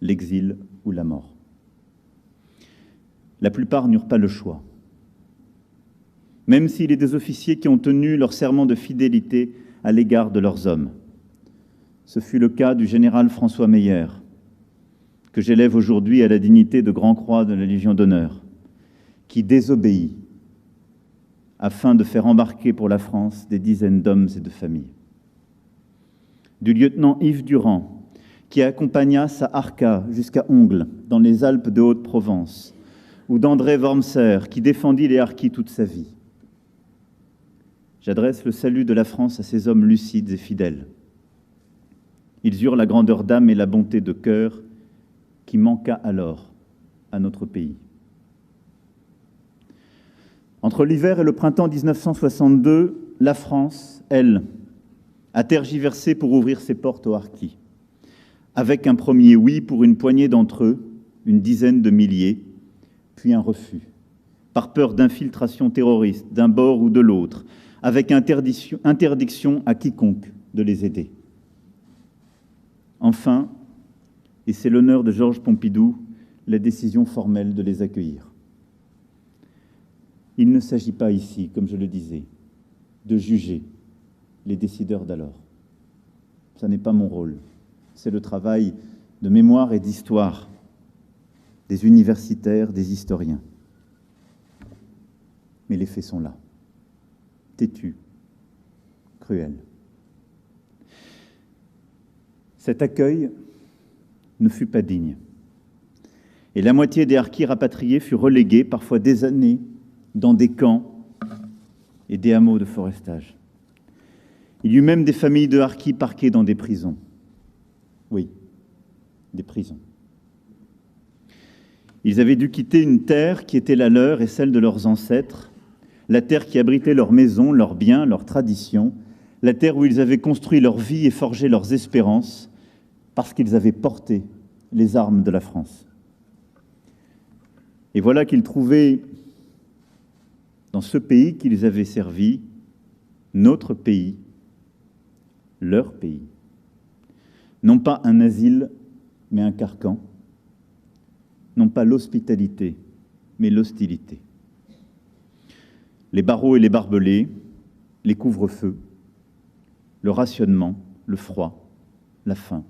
Speaker 7: l'exil ou la mort. La plupart n'eurent pas le choix. Même s'il est des officiers qui ont tenu leur serment de fidélité à l'égard de leurs hommes. Ce fut le cas du général François Meyer, que j'élève aujourd'hui à la dignité de Grand-Croix de la Légion d'honneur, qui désobéit afin de faire embarquer pour la France des dizaines d'hommes et de familles. Du lieutenant Yves Durand, qui accompagna sa Arca jusqu'à Ongles, dans les Alpes de Haute-Provence, ou d'André Wormser, qui défendit les harkis toute sa vie. J'adresse le salut de la France à ces hommes lucides et fidèles. Ils eurent la grandeur d'âme et la bonté de cœur qui manqua alors à notre pays. Entre l'hiver et le printemps 1962, la France, elle, a tergiversé pour ouvrir ses portes aux harkis, avec un premier oui pour une poignée d'entre eux, une dizaine de milliers, puis un refus, par peur d'infiltration terroriste d'un bord ou de l'autre, avec interdiction à quiconque de les aider. Enfin, et c'est l'honneur de Georges Pompidou, la décision formelle de les accueillir. Il ne s'agit pas ici, comme je le disais, de juger les décideurs d'alors. Ce n'est pas mon rôle. C'est le travail de mémoire et d'histoire des universitaires, des historiens. Mais les faits sont là, têtus, cruels. Cet accueil ne fut pas digne. Et la moitié des harkis rapatriés fut reléguée, parfois des années, dans des camps et des hameaux de forestage. Il y eut même des familles de harkis parquées dans des prisons. Oui, des prisons. Ils avaient dû quitter une terre qui était la leur et celle de leurs ancêtres, la terre qui abritait leurs maisons, leurs biens, leurs traditions, la terre où ils avaient construit leur vie et forgé leurs espérances, parce qu'ils avaient porté les armes de la France. Et voilà qu'ils trouvaient dans ce pays qu'ils avaient servi, notre pays, leur pays. Non pas un asile, mais un carcan. Non pas l'hospitalité, mais l'hostilité. Les barreaux et les barbelés, les couvre-feux, le rationnement, le froid, la faim,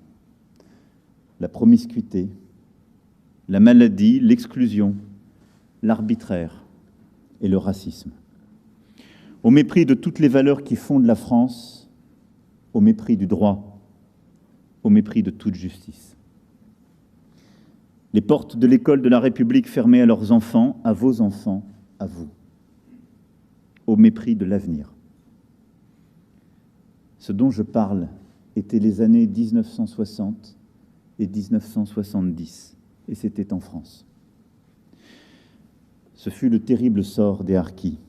Speaker 7: la promiscuité, la maladie, l'exclusion, l'arbitraire et le racisme. Au mépris de toutes les valeurs qui fondent la France, au mépris du droit, au mépris de toute justice. Les portes de l'école de la République fermées à leurs enfants, à vos enfants, à vous, au mépris de l'avenir. Ce dont je parle étaient les années 1960 et 1970, et c'était en France. Ce fut le terrible sort des harkis,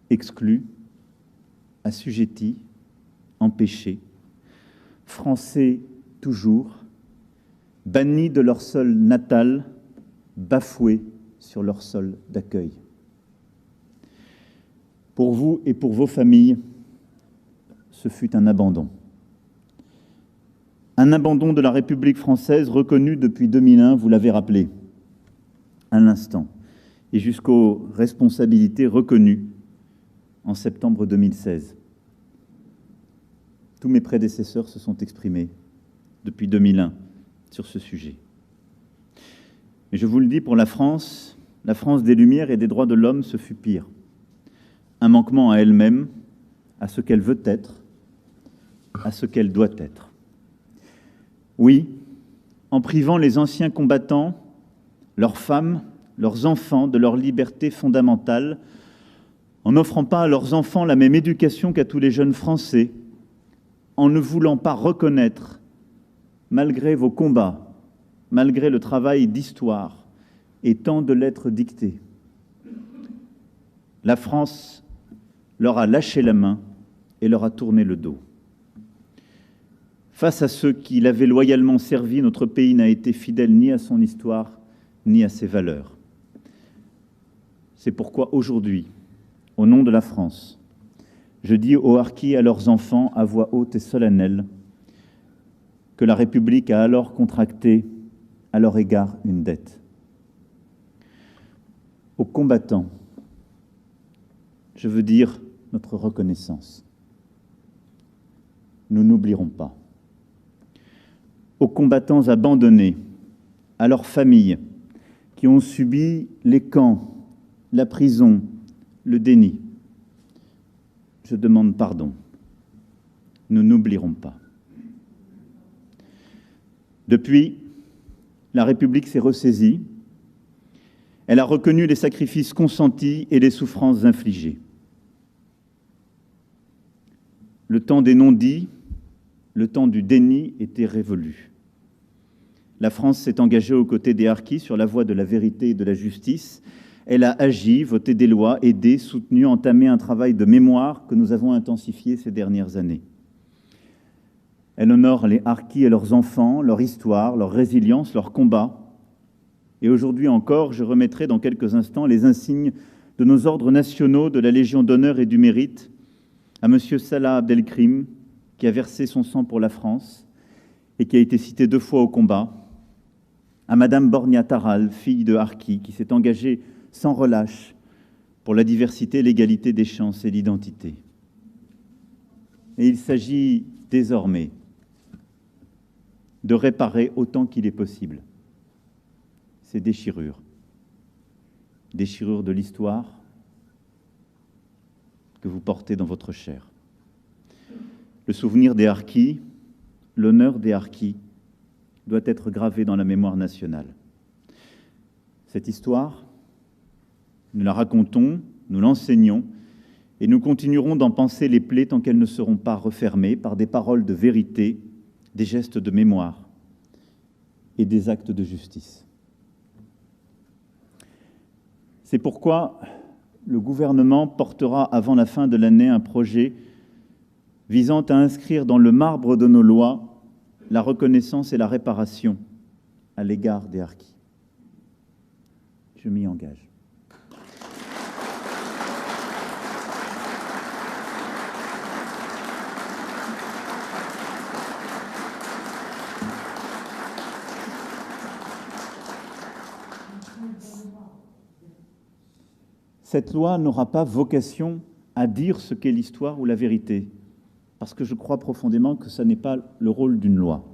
Speaker 7: exclus, assujettis, empêchés, Français toujours, bannis de leur sol natal, bafoués sur leur sol d'accueil. Pour vous et pour vos familles, ce fut un abandon. Un abandon de la République française reconnu depuis 2001, vous l'avez rappelé, à l'instant, et jusqu'aux responsabilités reconnues en septembre 2016. Tous mes prédécesseurs se sont exprimés depuis 2001 sur ce sujet. Mais je vous le dis, pour la France des Lumières et des droits de l'homme, ce fut pire. Un manquement à elle-même, à ce qu'elle veut être, à ce qu'elle doit être. Oui, en privant les anciens combattants, leurs femmes, leurs enfants de leur liberté fondamentale, en n'offrant pas à leurs enfants la même éducation qu'à tous les jeunes Français, en ne voulant pas reconnaître, malgré vos combats, malgré le travail d'histoire et tant de lettres dictées, la France leur a lâché la main et leur a tourné le dos. Face à ceux qui l'avaient loyalement servi, notre pays n'a été fidèle ni à son histoire, ni à ses valeurs. C'est pourquoi aujourd'hui, au nom de la France, je dis aux harkis et à leurs enfants à voix haute et solennelle que la République a alors contracté à leur égard une dette. Aux combattants, je veux dire notre reconnaissance. Nous n'oublierons pas. Aux combattants abandonnés, à leurs familles qui ont subi les camps, la prison, le déni, je demande pardon. Nous n'oublierons pas. Depuis, la République s'est ressaisie. Elle a reconnu les sacrifices consentis et les souffrances infligées. Le temps des non-dits, le temps du déni était révolu. La France s'est engagée aux côtés des harkis sur la voie de la vérité et de la justice. Elle a agi, voté des lois, aidé, soutenu, entamé un travail de mémoire que nous avons intensifié ces dernières années. Elle honore les harkis et leurs enfants, leur histoire, leur résilience, leur combat. Et aujourd'hui encore, je remettrai dans quelques instants les insignes de nos ordres nationaux, de la Légion d'honneur et du mérite, à M. Salah Abdelkrim, qui a versé son sang pour la France et qui a été cité 2 fois au combat, à Mme Bornia Taral, fille de harki, qui s'est engagée sans relâche pour la diversité, l'égalité des chances et l'identité. Et il s'agit désormais de réparer autant qu'il est possible ces déchirures de l'histoire que vous portez dans votre chair. Le souvenir des harkis, l'honneur des harkis doit être gravé dans la mémoire nationale. Cette histoire, nous la racontons, nous l'enseignons, et nous continuerons d'en panser les plaies tant qu'elles ne seront pas refermées par des paroles de vérité, des gestes de mémoire et des actes de justice. C'est pourquoi le gouvernement portera avant la fin de l'année un projet visant à inscrire dans le marbre de nos lois la reconnaissance et la réparation à l'égard des harkis. Je m'y engage. Cette loi n'aura pas vocation à dire ce qu'est l'histoire ou la vérité, parce que je crois profondément que ce n'est pas le rôle d'une loi.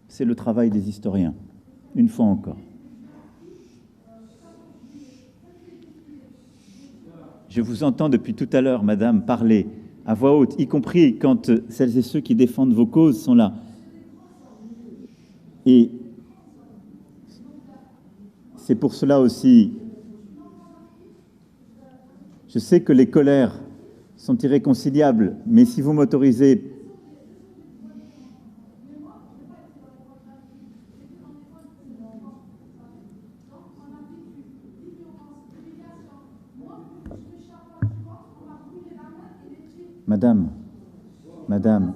Speaker 7: C'est le travail des historiens, une fois encore. Je vous entends depuis tout à l'heure, madame, parler à voix haute, y compris quand celles et ceux qui défendent vos causes sont là. Et c'est pour cela aussi, je sais que les colères sont irréconciliables, mais si vous m'autorisez, madame, Madame,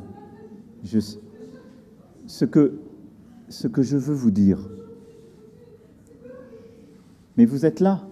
Speaker 7: ce que je veux vous dire, mais vous êtes là.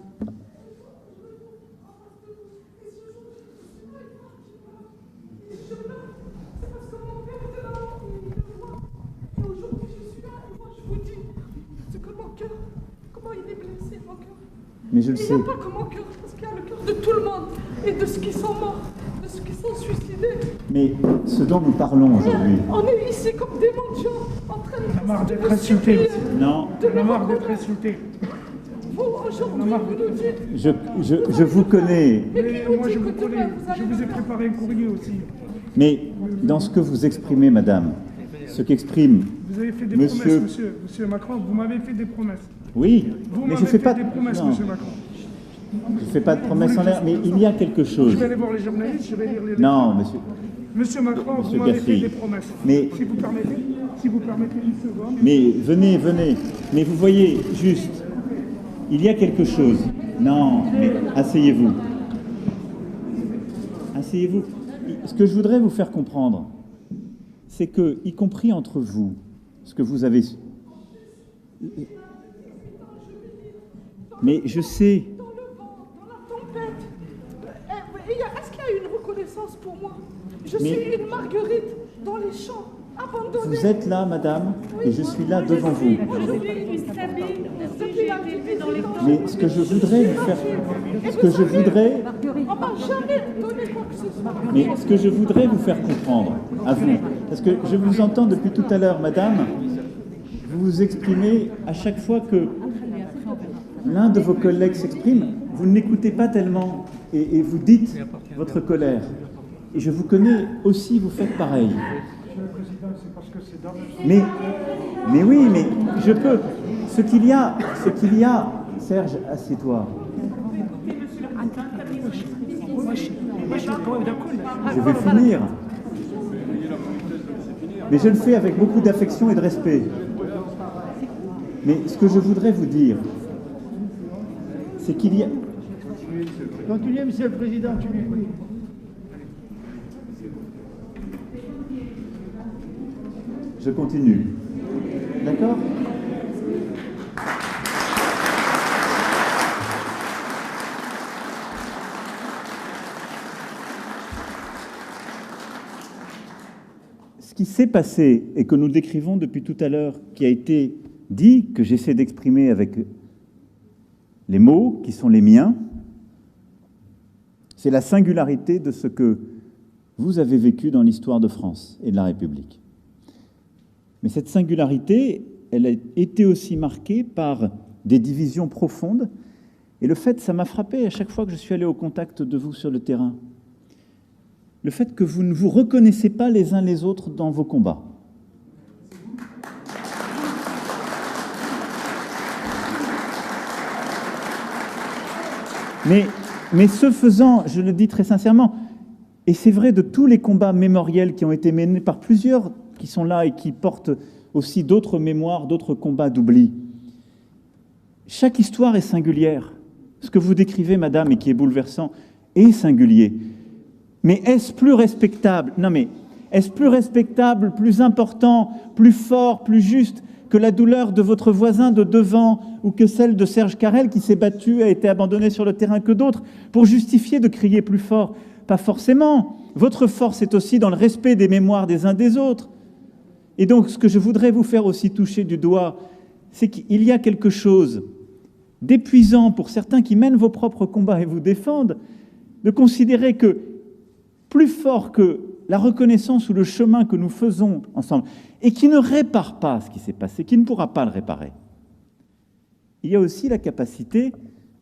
Speaker 7: Mais je le sais.
Speaker 8: Il n'y a pas que mon cœur, parce qu'il y a le cœur de tout le monde, et de ceux qui sont morts, de ceux qui sont suicidés.
Speaker 7: Mais ce dont nous parlons aujourd'hui...
Speaker 8: On est ici comme des mendiants, en train de...
Speaker 9: La marre d'être insulté aussi.
Speaker 7: Non.
Speaker 9: La marre d'être insulté.
Speaker 8: Vous, aujourd'hui, vous nous dites...
Speaker 7: Je vous connais.
Speaker 9: Mais moi, je vous connais. Je vous ai préparé un courrier aussi.
Speaker 7: Mais dans ce que vous exprimez, madame, ce qu'exprime
Speaker 9: Vous avez fait des
Speaker 7: monsieur...
Speaker 9: promesses, monsieur Macron. Vous m'avez fait des promesses.
Speaker 7: Oui,
Speaker 9: vous
Speaker 7: mais je ne fais pas
Speaker 9: des promesses,
Speaker 7: non.
Speaker 9: monsieur Macron.
Speaker 7: Je ne fais pas de promesses en l'air, mais il y a quelque chose.
Speaker 9: Je vais aller voir les journalistes, je vais lire les...
Speaker 7: Non, monsieur...
Speaker 9: Monsieur Macron,
Speaker 7: Monsieur
Speaker 9: vous m'avez fait
Speaker 7: Gaffry.
Speaker 9: des promesses.
Speaker 7: Mais...
Speaker 9: Si vous permettez une seconde...
Speaker 7: Mais venez. Mais vous voyez, juste, il y a quelque chose. Non, mais asseyez-vous. Asseyez-vous. Ce que je voudrais vous faire comprendre, c'est que, y compris entre vous, ce que vous avez... Mais je sais...
Speaker 8: Dans le vent, dans la tempête, est-ce qu'il y a une reconnaissance pour moi? Je suis une marguerite dans les champs, abandonnée.
Speaker 7: Vous êtes là, madame, et je suis là devant vous. Mais ce que je voudrais vous faire... Ce que je voudrais...
Speaker 8: On m'a jamais donné quoi que ce soit.
Speaker 7: Mais ce que je voudrais vous faire comprendre, à vous, parce que je vous entends depuis tout à l'heure, madame, vous vous exprimez à chaque fois que l'un de vos collègues s'exprime, vous n'écoutez pas tellement et vous dites votre colère. Et je vous connais aussi, vous faites pareil. Mais oui, mais je peux. Ce qu'il y a, Serge, assieds-toi. Je vais finir. Mais je le fais avec beaucoup d'affection et de respect. Mais ce que je voudrais vous dire, c'est qu'il y a...
Speaker 9: Continuez, monsieur le Président.
Speaker 7: Je continue. D'accord ? Ce qui s'est passé et que nous décrivons depuis tout à l'heure, qui a été dit, que j'essaie d'exprimer avec les mots qui sont les miens, c'est la singularité de ce que vous avez vécu dans l'histoire de France et de la République. Mais cette singularité, elle a été aussi marquée par des divisions profondes. Et le fait, ça m'a frappé à chaque fois que je suis allé au contact de vous sur le terrain. Le fait que vous ne vous reconnaissez pas les uns les autres dans vos combats. Mais ce faisant, je le dis très sincèrement, et c'est vrai de tous les combats mémoriels qui ont été menés par plusieurs qui sont là et qui portent aussi d'autres mémoires, d'autres combats d'oubli. Chaque histoire est singulière. Ce que vous décrivez, madame, et qui est bouleversant, est singulier. Mais est-ce plus respectable? Non, mais est-ce plus respectable, plus important, plus fort, plus juste que la douleur de votre voisin de devant ou que celle de Serge Carrel qui s'est battu, a été abandonné sur le terrain que d'autres, pour justifier de crier plus fort? Pas forcément. Votre force est aussi dans le respect des mémoires des uns des autres. Et donc, ce que je voudrais vous faire aussi toucher du doigt, c'est qu'il y a quelque chose d'épuisant pour certains qui mènent vos propres combats et vous défendent, de considérer que plus fort que la reconnaissance ou le chemin que nous faisons ensemble, et qui ne répare pas ce qui s'est passé, qui ne pourra pas le réparer, il y a aussi la capacité,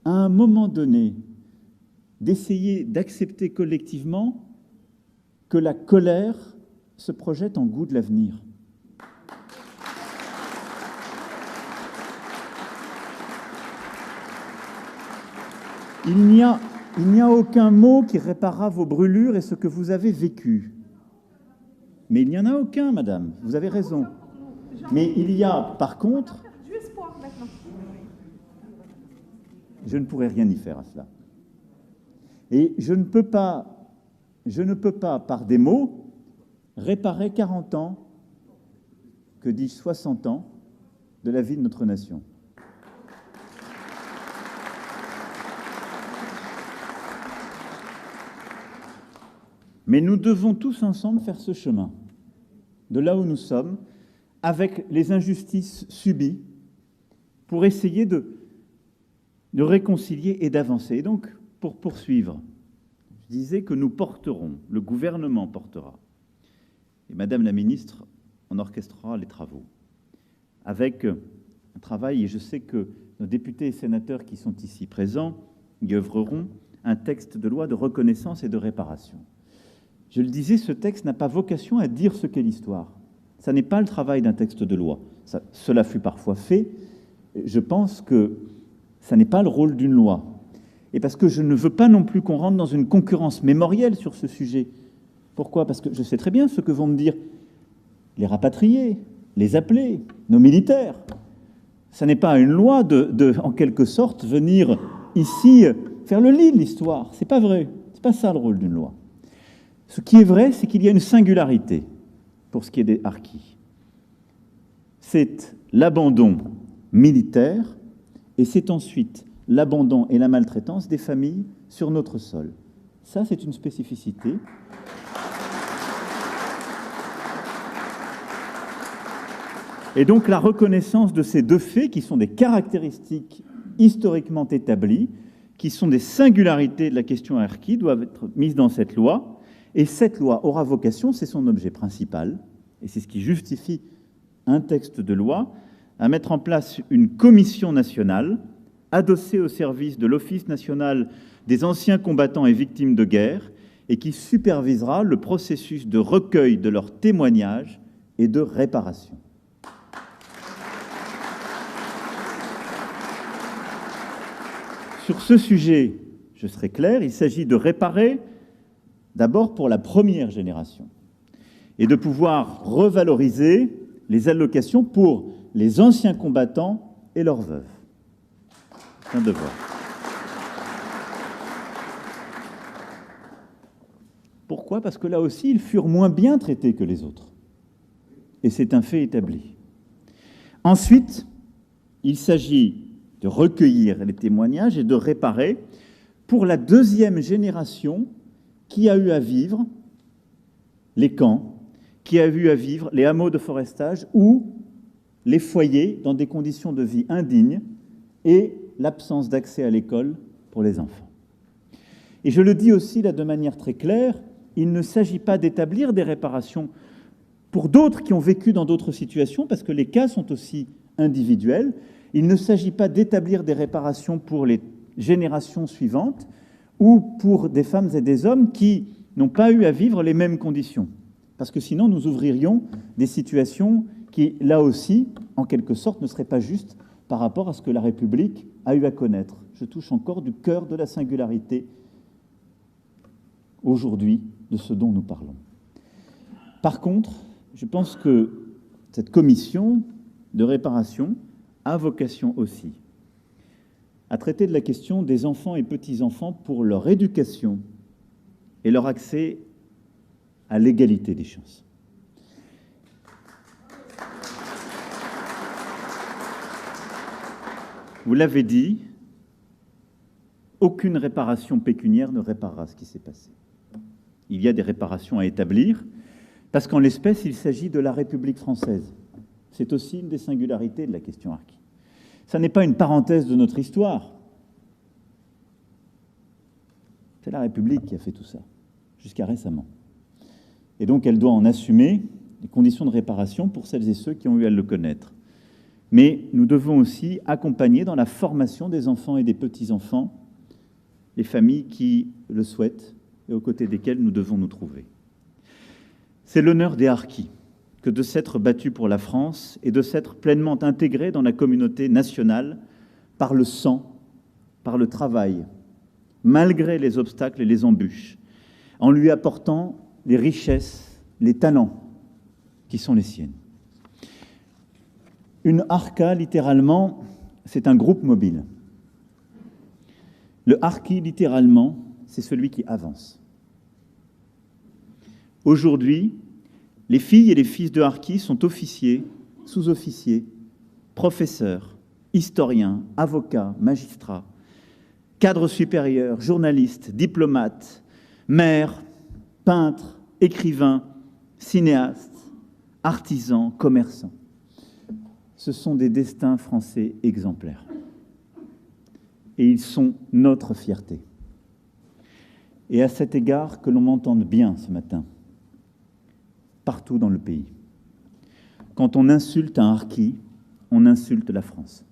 Speaker 7: à un moment donné, d'essayer d'accepter collectivement que la colère se projette en goût de l'avenir. Il n'y a aucun mot qui réparera vos brûlures et ce que vous avez vécu. Mais il n'y en a aucun, madame, vous avez raison. Mais il y a, par contre... Je ne pourrais rien y faire à cela. Et je ne peux pas, par des mots, réparer 40 ans, que dis-je 60 ans, de la vie de notre nation. Mais nous devons tous ensemble faire ce chemin, de là où nous sommes, avec les injustices subies, pour essayer de réconcilier et d'avancer. Et donc, pour poursuivre, je disais que nous porterons, le gouvernement portera, et Madame la Ministre en orchestrera les travaux, avec un travail, et je sais que nos députés et sénateurs qui sont ici présents y œuvreront, un texte de loi de reconnaissance et de réparation. Je le disais, ce texte n'a pas vocation à dire ce qu'est l'histoire. Ça n'est pas le travail d'un texte de loi. Cela fut parfois fait. Je pense que ça n'est pas le rôle d'une loi. Et parce que je ne veux pas non plus qu'on rentre dans une concurrence mémorielle sur ce sujet. Pourquoi? Parce que je sais très bien ce que vont me dire les rapatriés, les appelés, nos militaires. Ça n'est pas une loi en quelque sorte, venir ici faire le lit de l'histoire. C'est pas vrai. C'est pas ça le rôle d'une loi. Ce qui est vrai, c'est qu'il y a une singularité pour ce qui est des harkis. C'est l'abandon militaire et c'est ensuite l'abandon et la maltraitance des familles sur notre sol. Ça, c'est une spécificité. Et donc la reconnaissance de ces deux faits qui sont des caractéristiques historiquement établies, qui sont des singularités de la question harki, doivent être mises dans cette loi. Et cette loi aura vocation, c'est son objet principal, et c'est ce qui justifie un texte de loi, à mettre en place une commission nationale adossée au service de l'Office national des anciens combattants et victimes de guerre et qui supervisera le processus de recueil de leurs témoignages et de réparation. Sur ce sujet, je serai clair, il s'agit de réparer d'abord pour la première génération et de pouvoir revaloriser les allocations pour les anciens combattants et leurs veuves. C'est un devoir. Pourquoi? Parce que là aussi, ils furent moins bien traités que les autres. Et c'est un fait établi. Ensuite, il s'agit de recueillir les témoignages et de réparer pour la deuxième génération qui a eu à vivre les camps, qui a eu à vivre les hameaux de forestage ou les foyers dans des conditions de vie indignes et l'absence d'accès à l'école pour les enfants. Et je le dis aussi là de manière très claire, il ne s'agit pas d'établir des réparations pour d'autres qui ont vécu dans d'autres situations, parce que les cas sont aussi individuels. Il ne s'agit pas d'établir des réparations pour les générations suivantes ou pour des femmes et des hommes qui n'ont pas eu à vivre les mêmes conditions. Parce que sinon, nous ouvririons des situations qui, là aussi, en quelque sorte, ne seraient pas justes par rapport à ce que la République a eu à connaître. Je touche encore du cœur de la singularité aujourd'hui de ce dont nous parlons. Par contre, je pense que cette commission de réparation a vocation aussi à traiter de la question des enfants et petits-enfants pour leur éducation et leur accès à l'égalité des chances. Vous l'avez dit, aucune réparation pécuniaire ne réparera ce qui s'est passé. Il y a des réparations à établir, parce qu'en l'espèce, il s'agit de la République française. C'est aussi une des singularités de la question harki. Ça n'est pas une parenthèse de notre histoire. C'est la République qui a fait tout ça, jusqu'à récemment. Et donc, elle doit en assumer les conditions de réparation pour celles et ceux qui ont eu à le connaître. Mais nous devons aussi accompagner dans la formation des enfants et des petits-enfants les familles qui le souhaitent et aux côtés desquelles nous devons nous trouver. C'est l'honneur des harkis que de s'être battus pour la France et de s'être pleinement intégrés dans la communauté nationale par le sang, par le travail, malgré les obstacles et les embûches, en lui apportant les richesses, les talents qui sont les siennes. Une harka, littéralement, c'est un groupe mobile. Le harki, littéralement, c'est celui qui avance. Aujourd'hui, Les filles et les fils de harkis sont officiers, sous-officiers, professeurs, historiens, avocats, magistrats, cadres supérieurs, journalistes, diplomates, maires, peintres, écrivains, cinéastes, artisans, commerçants. Ce sont des destins français exemplaires. Et ils sont notre fierté. Et à cet égard, que l'on m'entende bien ce matin, partout dans le pays. Quand on insulte un harki, on insulte la France.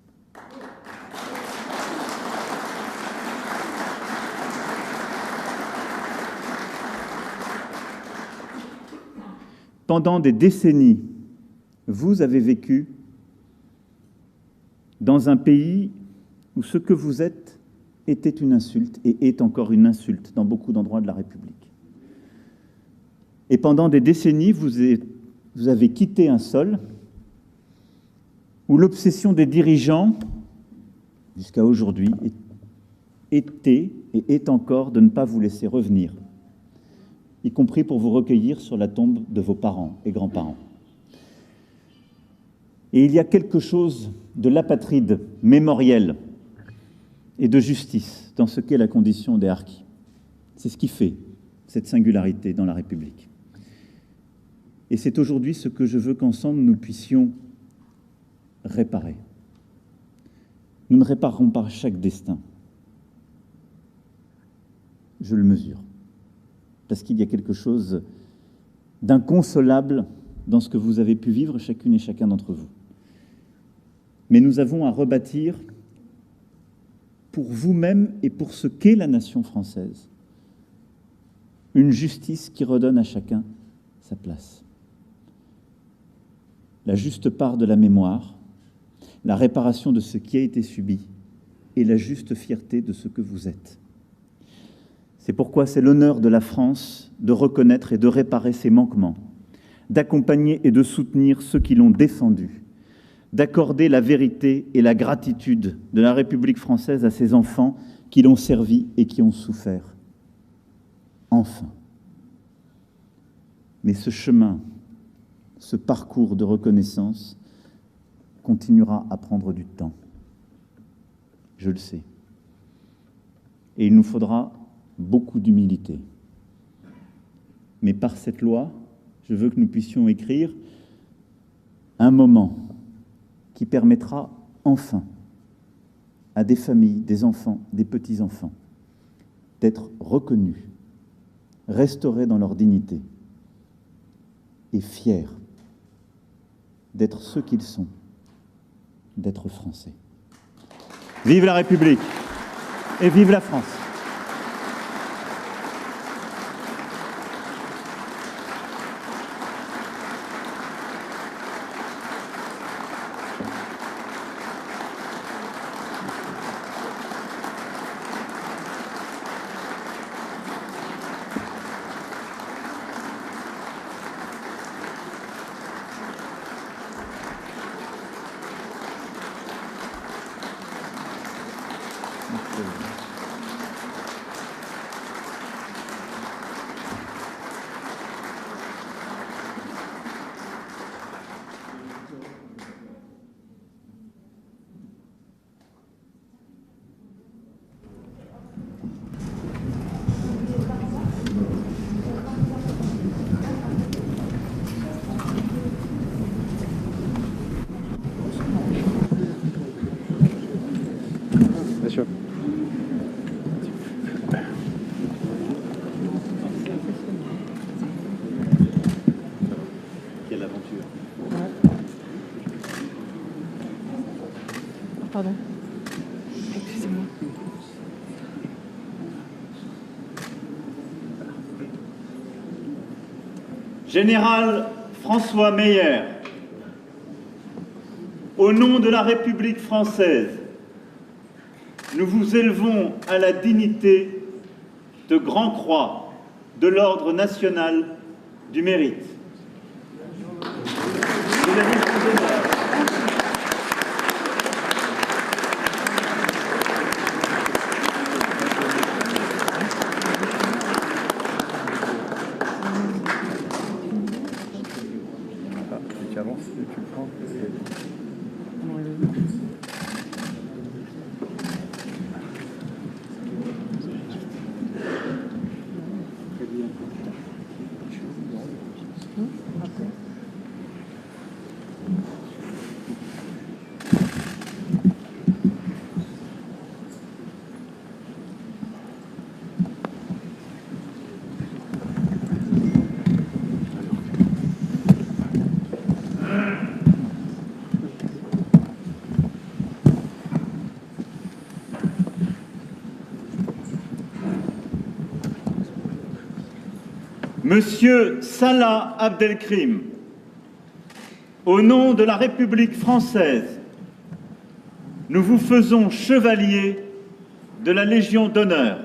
Speaker 7: Pendant des décennies, vous avez vécu dans un pays où ce que vous êtes était une insulte et est encore une insulte dans beaucoup d'endroits de la République. Et pendant des décennies, vous avez quitté un sol où l'obsession des dirigeants, jusqu'à aujourd'hui, était et est encore de ne pas vous laisser revenir, y compris pour vous recueillir sur la tombe de vos parents et grands-parents. Et il y a quelque chose de l'apatride mémorielle et de justice dans ce qu'est la condition des harkis. C'est ce qui fait cette singularité dans la République. Et c'est aujourd'hui ce que je veux qu'ensemble nous puissions réparer. Nous ne réparerons pas chaque destin. Je le mesure. Parce qu'il y a quelque chose d'inconsolable dans ce que vous avez pu vivre chacune et chacun d'entre vous. Mais nous avons à rebâtir pour vous-même et pour ce qu'est la nation française une justice qui redonne à chacun sa place. La juste part de la mémoire, la réparation de ce qui a été subi et la juste fierté de ce que vous êtes. C'est pourquoi c'est l'honneur de la France de reconnaître et de réparer ses manquements, d'accompagner et de soutenir ceux qui l'ont défendu, d'accorder la vérité et la gratitude de la République française à ses enfants qui l'ont servi et qui ont souffert. Enfin. Mais ce chemin, ce parcours de reconnaissance continuera à prendre du temps. Je le sais. Et il nous faudra beaucoup d'humilité. Mais par cette loi, je veux que nous puissions écrire un moment qui permettra enfin à des familles, des enfants, des petits-enfants d'être reconnus, restaurés dans leur dignité et fiers d'être ceux qu'ils sont, d'être français. Vive la République et vive la France!
Speaker 10: Bien sûr.
Speaker 7: Quelle aventure.
Speaker 6: Pardon. Excusez-moi.
Speaker 7: Général François Meyer, au nom de la République française, nous vous élevons à la dignité de Grand Croix de l'Ordre national du mérite. Vous avez fait honneur. Monsieur Salah Abdelkrim, au nom de la République française, nous vous faisons chevalier de la Légion d'honneur.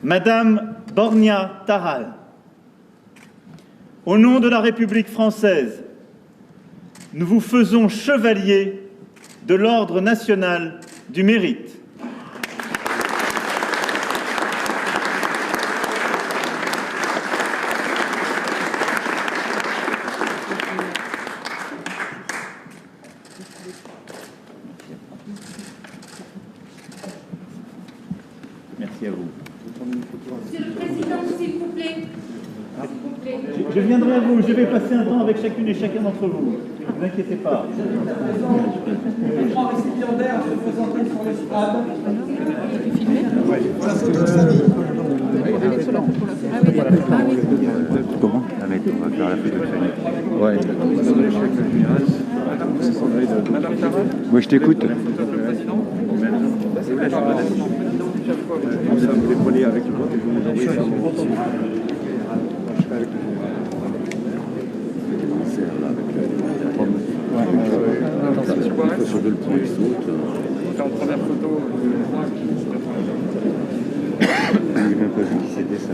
Speaker 7: Madame Bornia Taral, au nom de la République française, nous vous faisons chevalier de l'Ordre national du mérite. Merci à vous.
Speaker 10: Monsieur le Président, s'il vous plaît.
Speaker 7: Je viendrai à vous, je vais passer un temps avec chacune et chacun d'entre vous. Ne vous inquiétez pas.
Speaker 11: Les trois récipiendaires se présenter sur l'estrade.
Speaker 7: Comment? On va faire la photo de famille. Ouais.
Speaker 11: Madame Taral.
Speaker 7: Oui, je t'écoute.
Speaker 11: Vous les prenez avec le vote et vous les envoyez sur le vote. En première photo,
Speaker 7: il n'a même pas vu qui c'était ça.